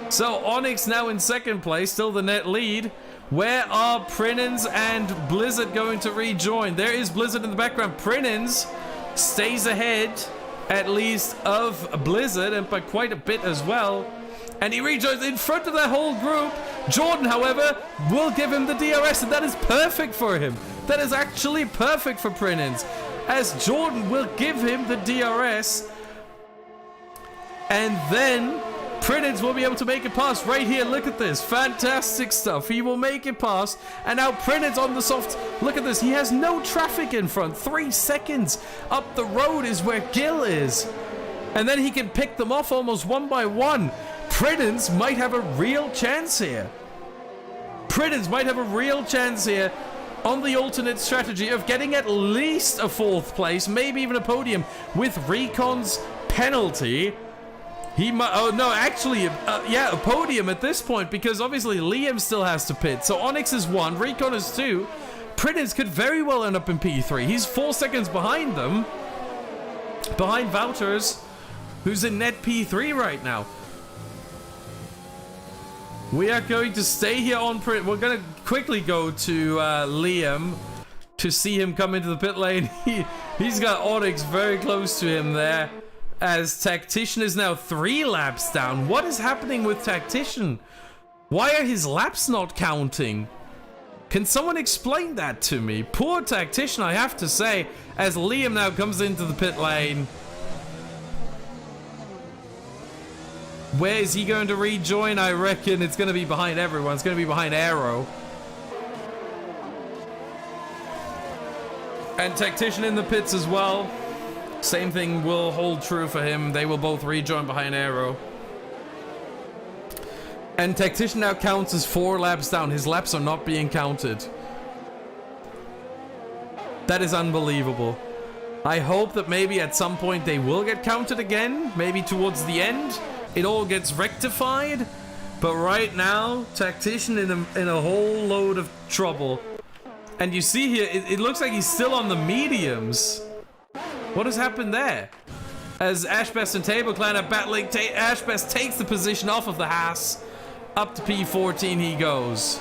[SPEAKER 1] So Onyx now in second place, still the net lead. Where are Prinens and Blizzard going to rejoin? There is Blizzard in the background. Prinens stays ahead, at least, of Blizzard, and by quite a bit as well. And he rejoins in front of that whole group. Jordan, however, will give him the DRS, and that is perfect for him. That is actually perfect for Prinens, as Jordan will give him the DRS. And then Prinens will be able to make it past right here. Look at this. Fantastic stuff. He will make it past. And now Prinens on the soft. Look at this. He has no traffic in front. 3 seconds up the road is where Gil is. And then he can pick them off almost one by one. Prinens might have a real chance here. Prinens might have a real chance here on the alternate strategy of getting at least a 4th place, maybe even a podium with Recon's penalty. He might, oh no, actually, yeah, a podium at this point, because obviously Liam still has to pit. So Onyx is 1, Recon is 2. Prinens could very well end up in P3. He's 4 seconds behind them. Behind Wouters, who's in net P3 right now. We are going to stay here on Prinens. We're going to quickly go to Liam to see him come into the pit lane. He's got Onyx very close to him there, as Tactician is now 3 laps down. What is happening with Tactician? Why are his laps not counting? Can someone explain that to me? Poor Tactician, I have to say, as Liam now comes into the pit lane. Where is he going to rejoin? I reckon it's going to be behind everyone. It's going to be behind Aero. And Tactician in the pits as well. Same thing will hold true for him. They will both rejoin behind Aero. And Tactician now counts as 4 laps down. His laps are not being counted. That is unbelievable. I hope that maybe at some point they will get counted again. Maybe towards the end, it all gets rectified. But right now, Tactician in a whole load of trouble. And you see here, it looks like he's still on the mediums. What has happened there? As Ashbest and TableClan are battling, Ashbest takes the position off of the Haas. Up to P14 he goes.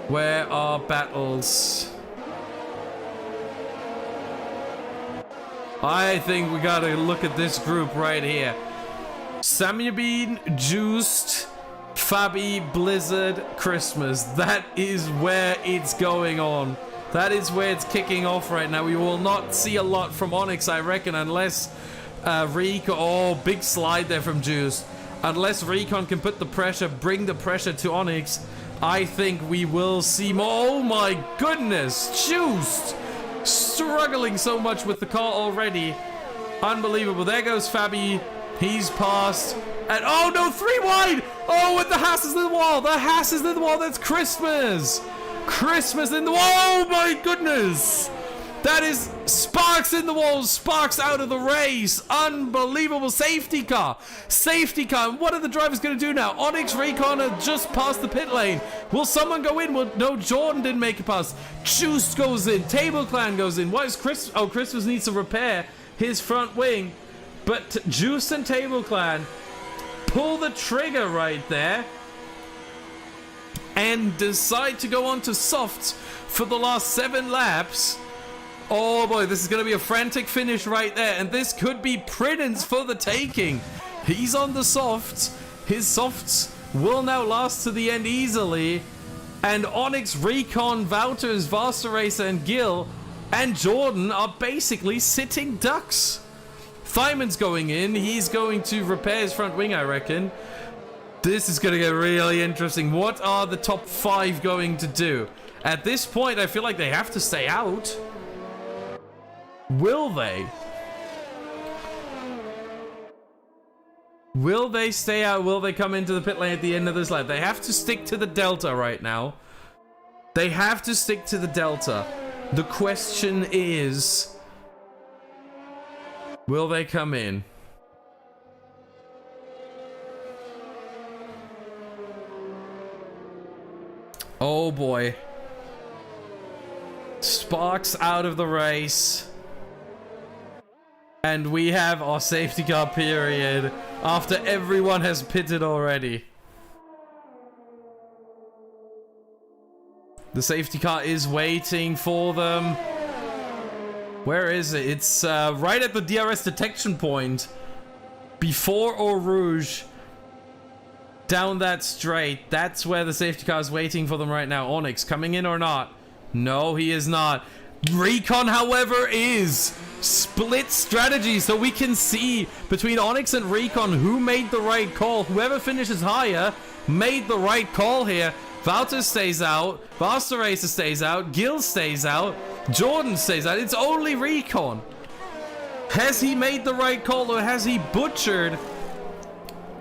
[SPEAKER 1] Where are battles? I think we gotta look at this group right here. Samyabin, Juiced, Fabi, Blizzard, Christmas. That is where it's going on. That is where it's kicking off right now. We will not see a lot from Onyx, I reckon, unless Recon... Oh, big slide there from Juiced. Unless Recon can put the pressure, bring the pressure to Onyx, I think we will see more. Oh my goodness, Juiced! Struggling so much with the car already. Unbelievable. There goes Fabi. He's passed. And oh no, 3 wide! Oh, and the Haas is in the wall. The Haas is in the wall. That's Christmas. Christmas in the wall. Oh my goodness. That is Sparks in the wall. Sparks out of the race. Unbelievable. Safety car. Safety car. And what are the drivers going to do now? Onyx Recon are just past the pit lane. Will someone go in? Well, no, Jordan didn't make it past. Juice goes in. TableClan goes in. Why is Chris? Oh, Christmas needs to repair his front wing. But Juice and TableClan pull the trigger right there and decide to go on to softs for the last 7 laps. Oh boy, this is going to be a frantic finish right there, and this could be Pridence for the taking. He's on the softs. His softs will now last to the end easily, and Onyx, Recon, Wouters, Vaster and Gil and Jordan are basically sitting ducks. Thymon's going in. He's going to repair his front wing, I reckon. This is going to get really interesting. What are the top 5 going to do? At this point, I feel like they have to stay out. Will they? Will they stay out? Will they come into the pit lane at the end of this lap? They have to stick to the Delta right now. They have to stick to the Delta. The question is, will they come in? Oh boy. Sparks out of the race. And we have our safety car period after everyone has pitted already. The safety car is waiting for them. Where is it? It's right at the DRS detection point. Before Eau Rouge. Down that straight. That's where the safety car is waiting for them right now. Onyx coming in or not? No, he is not. Recon, however, is split strategy, so we can see between Onyx and Recon who made the right call. Whoever finishes higher made the right call here. Wouters stays out, Vaster stays out, Gil stays out, Jordan stays out. It's only Recon. Has he made the right call, or has he butchered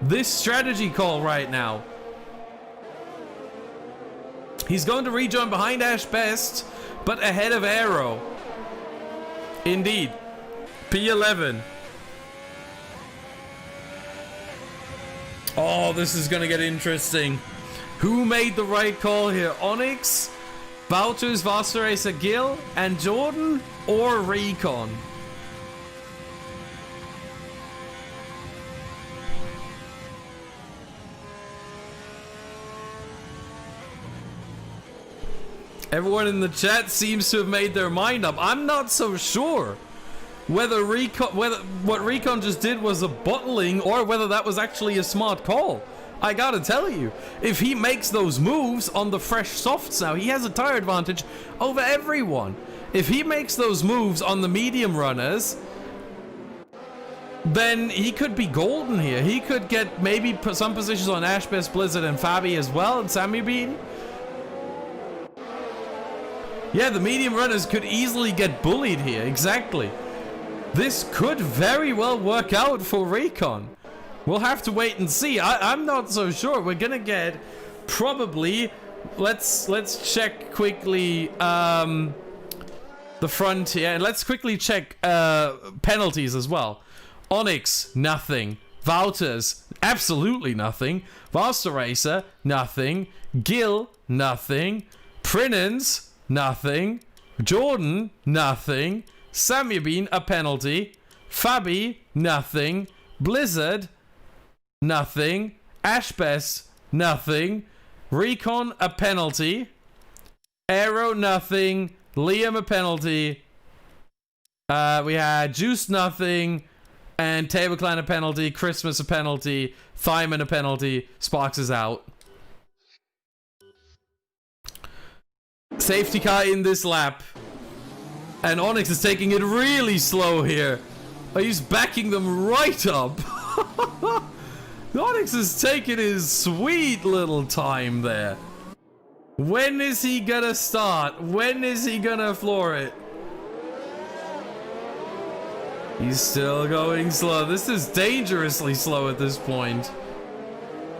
[SPEAKER 1] this strategy call right now? He's going to rejoin behind Ash Best, but ahead of Aero. Indeed. P11. Oh, this is going to get interesting. Who made the right call here? Onyx, Wouters, Vaster, Gil, and Jordan, or Recon? Everyone in the chat seems to have made their mind up. I'm not so sure whether what Recon just did was a bottling or whether that was actually a smart call. I gotta tell you, if he makes those moves on the fresh softs now, he has a tire advantage over everyone. If he makes those moves on the medium runners, then he could be golden here. He could get maybe some positions on Ashbest, Blizzard, and Fabi as well, and Sammy Bean. Yeah, the medium runners could easily get bullied here. Exactly. This could very well work out for Recon. We'll have to wait and see. I'm not so sure. We're gonna get probably. Let's check quickly the front here, and let's quickly check penalties as well. Onyx, nothing. Wouters, absolutely nothing. Vaster nothing. Gil, nothing. Prinens, nothing. Jordan, nothing. Samyabin, a penalty. Fabi, nothing. Blizzard, nothing. Ashbest, nothing. Recon, a penalty. Aero, nothing. Liam, a penalty. We had Juice, nothing. And Table Clan, a penalty. Christmas, a penalty. Thyman, a penalty. Sparks is out. Safety car in this lap. And Onyx is taking it really slow here. Oh, he's backing them right up. Onyx is taking his sweet little time there. When is he gonna start? When is he gonna floor it? He's still going slow. This is dangerously slow at this point.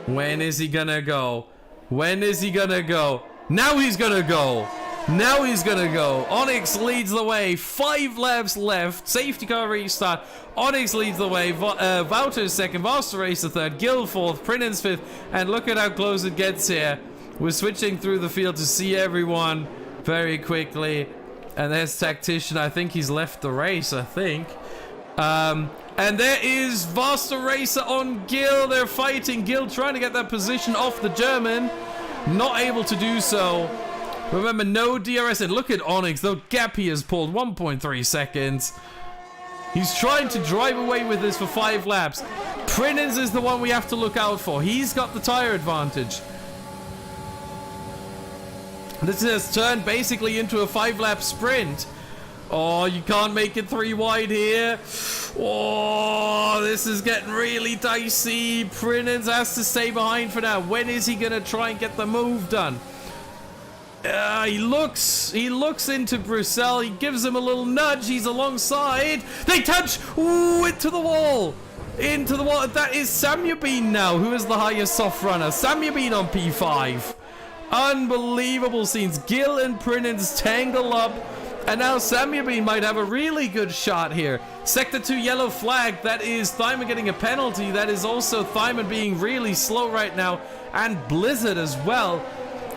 [SPEAKER 1] When is he gonna go? When is he gonna go? Now he's gonna go. Now he's gonna go. Onyx leads the way. 5 laps left. Safety car restart. Onyx leads the way. Wouters second. Vaster Racer third. Gil fourth. Prinens fifth. And look at how close it gets here. We're switching through the field to see everyone very quickly. And there's Tactician. I think he's left the race, I think. And there is Vaster Racer on Gil. They're fighting. Gil trying to get that position off the German. Not able to do so. Remember, no DRS. And look at Onyx. The gap he has pulled. 1.3 seconds. He's trying to drive away with this for 5 laps. Prinens is the one we have to look out for. He's got the tire advantage. This has turned basically into a 5-lap sprint. Oh, you can't make it 3 wide here. Oh, this is getting really dicey. Prinens has to stay behind for now. When is he going to try and get the move done? He looks into Bruxelles. He gives him a little nudge. He's alongside. They touch. Ooh, into the wall. Into the wall. That is Samyabin now, who is the highest soft runner. Samyabin on P5. Unbelievable scenes. Gil and Prinens tangle up. And now Samyabin might have a really good shot here. Sector 2 yellow flag. That is Thyman getting a penalty. That is also Thyman being really slow right now. And Blizzard as well.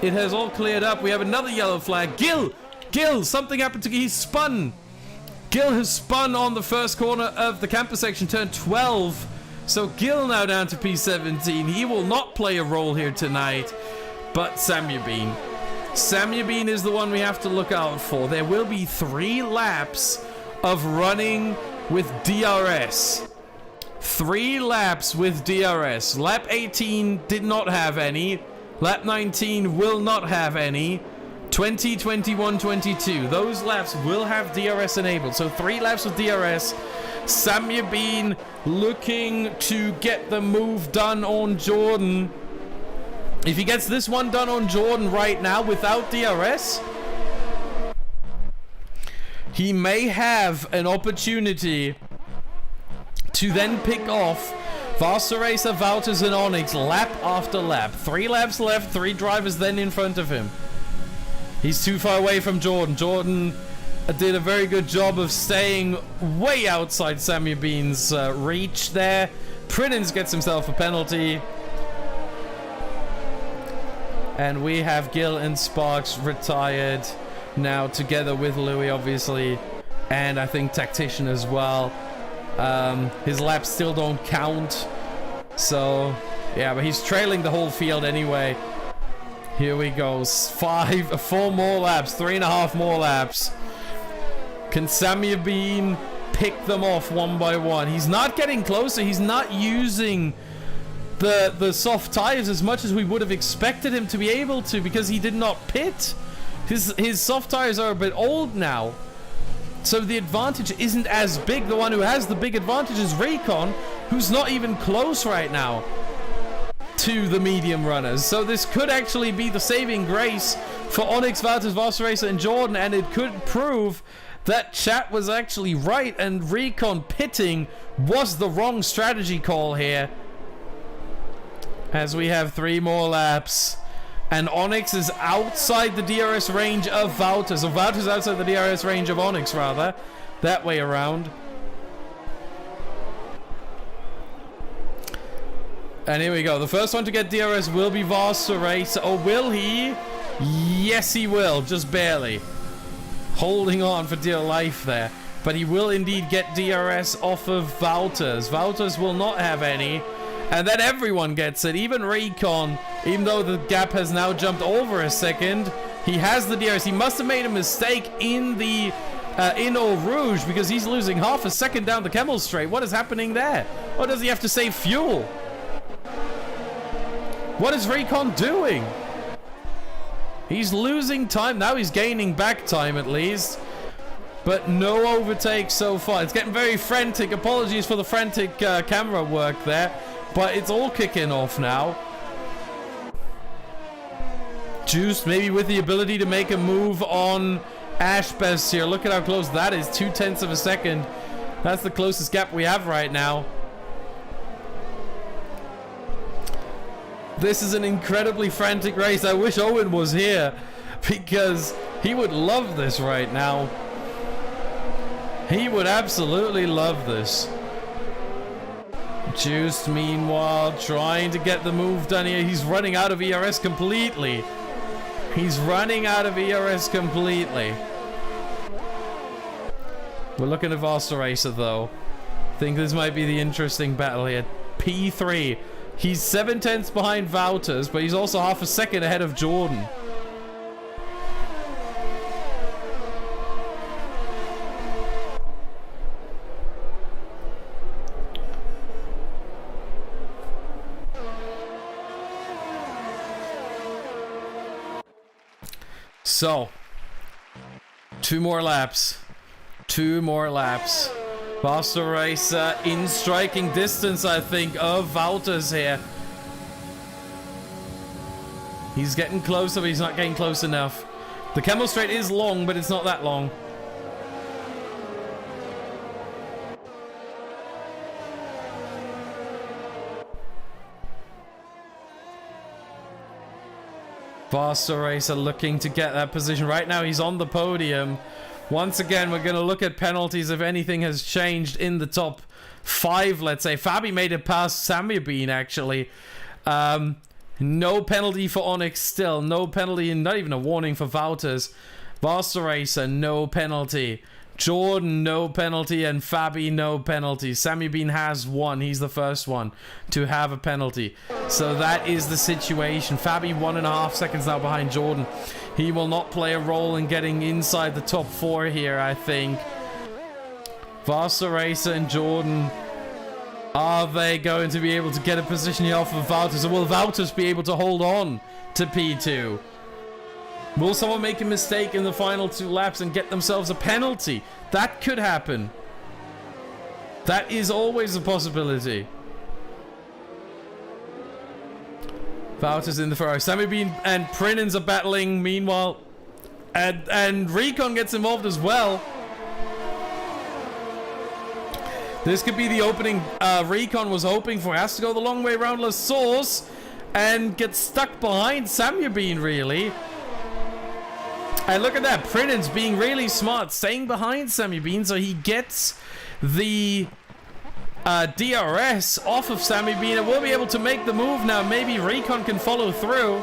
[SPEAKER 1] It has all cleared up. We have another yellow flag. Gil, something happened to... He's spun. Gil has spun on the first corner of the camper section, turn 12. So Gil now down to P17. He will not play a role here tonight. But Samyabin. Samyabin is the one we have to look out for. There will be 3 laps of running with DRS. 3 laps with DRS. Lap 18 did not have any. Lap 19 will not have any. 20, 21, 22. Those laps will have DRS enabled. So 3 laps with DRS. Samyabin looking to get the move done on Jordan. If he gets this one done on Jordan right now without DRS, he may have an opportunity to then pick off Vaster Racer, Wouters, and Onyx lap after lap. 3 laps left, 3 drivers then in front of him. He's too far away from Jordan. Jordan did a very good job of staying way outside Samyabin's reach there. Prinens gets himself a penalty. And we have Gil and Sparks retired now together with Louis, obviously. And I think Tactician as well. His laps still don't count. So, yeah, but he's trailing the whole field anyway. Here we go. 4 more laps. 3.5 more laps. Can Samyabin pick them off one by one? He's not getting closer. He's not using the soft tires as much as we would have expected him to be able to, because he did not pit. His soft tires are a bit old now. So the advantage isn't as big. The one who has the big advantage is Recon, who's not even close right now to the medium runners. So this could actually be the saving grace for Onyx, Valters, Varsaracer, and Jordan, and it could prove that chat was actually right and Recon pitting was the wrong strategy call here. As we have 3 more laps. And Onyx is outside the DRS range of Valters. Or Valters outside the DRS range of Onyx, rather. That way around. And here we go. The first one to get DRS will be Varsaracer. Or will he? Yes, he will. Just barely. Holding on for dear life there. But he will indeed get DRS off of Valters. Valters will not have any. And then everyone gets it, even Recon, even though the gap has now jumped over a second. He has the DRS. He must have made a mistake in the in Eau Rouge because he's losing half a second down the Camel Straight. What is happening there? Or does he have to save fuel? What is Recon doing? He's losing time. Now he's gaining back time at least. But no overtake so far. It's getting very frantic. Apologies for the frantic camera work there. But it's all kicking off now. Juice maybe with the ability to make a move on Ashbest here. Look at how close that is. 0.2 of a second. That's the closest gap we have right now. This is an incredibly frantic race. I wish Owen was here because he would love this right now. He would absolutely love this. Juice, meanwhile, trying to get the move done here. He's running out of ERS completely. He's running out of ERS completely. We're looking at Varsaracer, though. I think this might be the interesting battle here. P3. He's 0.7 behind Valters, but he's also half a second ahead of Jordan. So, 2 more laps. 2 more laps. Varsaracer in striking distance, I think, of Valters here. He's getting closer, but he's not getting close enough. The Camel Straight is long, but it's not that long. Varsaracer looking to get that position. Right now, he's on the podium. Once again, we're going to look at penalties if anything has changed in the top 5, let's say. Fabi made it past Samir Bean, actually. No penalty for Onyx still. No penalty, and not even a warning for Valters. Varsaracer, no penalty. Jordan, no penalty, and Fabi, no penalty. Sammy Bean has one. He's the first one to have a penalty. So that is the situation. Fabi 1.5 seconds now behind Jordan. He will not play a role in getting inside the top 4 here, I think. Varsaracer and Jordan. Are they going to be able to get a position here off of Valters? Or will Valters be able to hold on to P2? Will someone make a mistake in the final 2 laps and get themselves a penalty? That could happen. That is always a possibility. Valters in the Ferrari. Sammy Bean and Prinens are battling meanwhile. And Recon gets involved as well. This could be the opening Recon was hoping for. Has to go the long way around La Source and get stuck behind Sammy Bean, really. And look at that, Prinens being really smart, staying behind Sammy Bean, so he gets the DRS off of Sammy Bean and will be able to make the move now. Maybe Recon can follow through.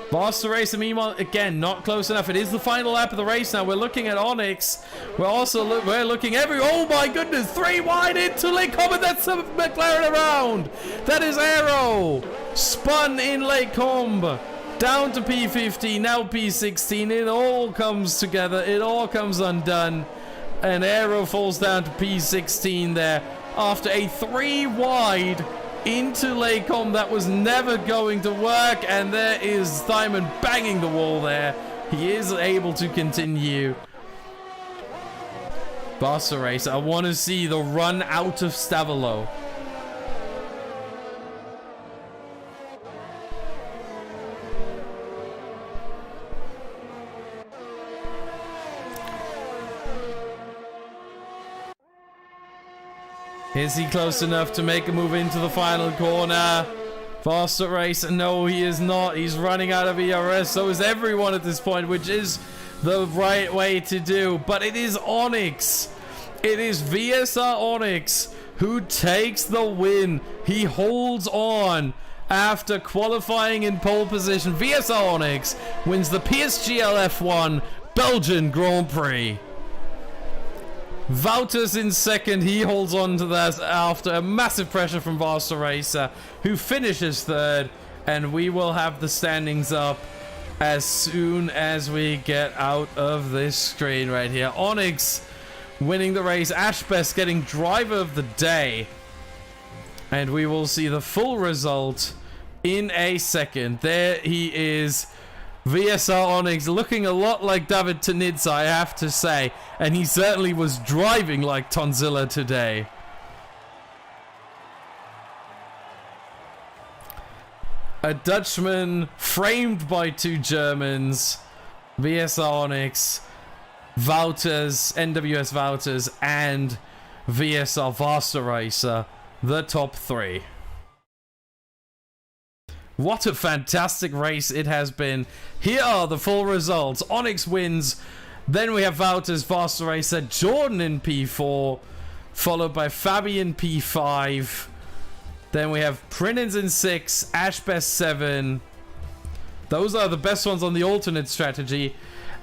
[SPEAKER 1] Varsaracer, meanwhile, again, not close enough. It is the final lap of the race now. We're looking at Onyx. We're also looking oh my goodness, 3 wide into Lake Combe. That's the McLaren around. That is Aero. Spun in Lake Combe. Down to P15, now P16. It all comes together. It all comes undone. And Aero falls down to P16 there after a 3 wide into Lake Combe that was never going to work. And there is Diamond banging the wall there. He is able to continue. Barca race. I want to see the run out of Stavolo. Is he close enough to make a move into the final corner? Faster race. No, he is not. He's running out of ERS. So is everyone at this point, which is the right way to do. But it is Onyx. It is VSR Onyx who takes the win. He holds on after qualifying in pole position. VSR Onyx wins the PSGL F1 Belgian Grand Prix. Wouters in second. He holds on to that after a massive pressure from Vasta Racer, who finishes third. And we will have the standings up as soon as we get out of this screen right here. Onyx winning the race. Ashbest getting driver of the day. And we will see the full result in a second. There he is. VSR Onyx looking a lot like David Tanidza, I have to say. And he certainly was driving like Tonzilla today. A Dutchman framed by two Germans. VSR Onyx, Wouters, NWS Wouters, and VSR Vasta Racer, the top three. What a fantastic race it has been. Here are the full results. Onyx wins. Then we have Wouters, Vasta Racer, Jordan in P4, followed by Fabian P5. Then we have Prinins in 6, Ashbest 7. Those are the best ones on the alternate strategy.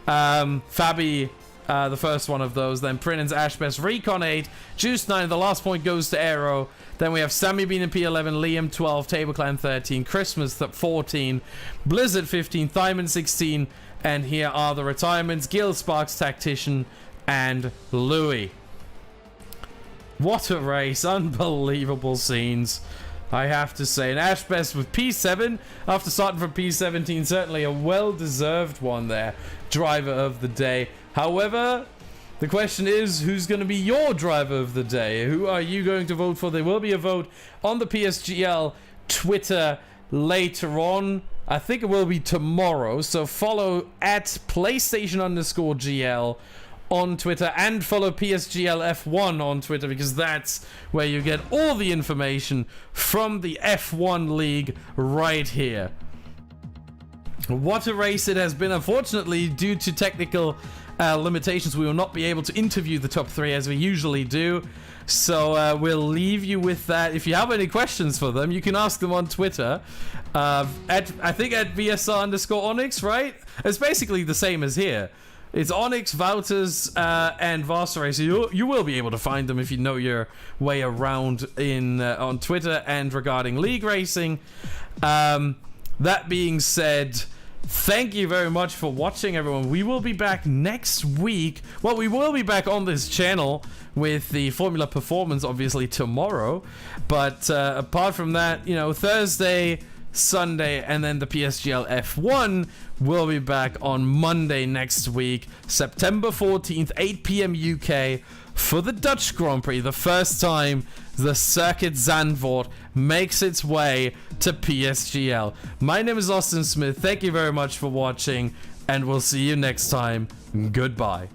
[SPEAKER 1] Fabi, the first one of those. Then Prinins, Ashbest, Recon 8, Juice 9. The last point goes to Aero. Then we have Sammy Bean in P11, Liam 12, Table Clan 13, Christmas 14, Blizzard 15, Thyman 16, and here are the retirements: Gil, Sparks, Tactician, and Louis. What a race. Unbelievable scenes, I have to say. And Ashbest with P7 after starting from P17, certainly a well-deserved one there. Driver of the day. However, the question is, who's going to be your driver of the day? Who are you going to vote for? There will be a vote on the PSGL Twitter later on. I think it will be tomorrow. So follow at PlayStation_GL on Twitter and follow PSGL F1 on Twitter, because that's where you get all the information from the F1 League right here. What a race it has been. Unfortunately, due to technical limitations, we will not be able to interview the top three as we usually do. So we'll leave you with that. If you have any questions for them, you can ask them on Twitter. I think at VSR_Onyx, right? It's basically the same as here. It's Onyx, Wouters, and Vasta Racer. You will be able to find them if you know your way around on Twitter and regarding league racing. That being said, thank you very much for watching, everyone. We will be back next week. Well, we will be back on this channel with the Formula Performance, obviously, tomorrow. But apart from that, you know, Thursday, Sunday, and then the PSGL F1 will be back on Monday next week, September 14th, 8 p.m. UK, for the Dutch Grand Prix. The first time the Circuit Zandvoort makes its way to PSGL. My name is Austin Smith. Thank you very much for watching, and we'll see you next time. Goodbye.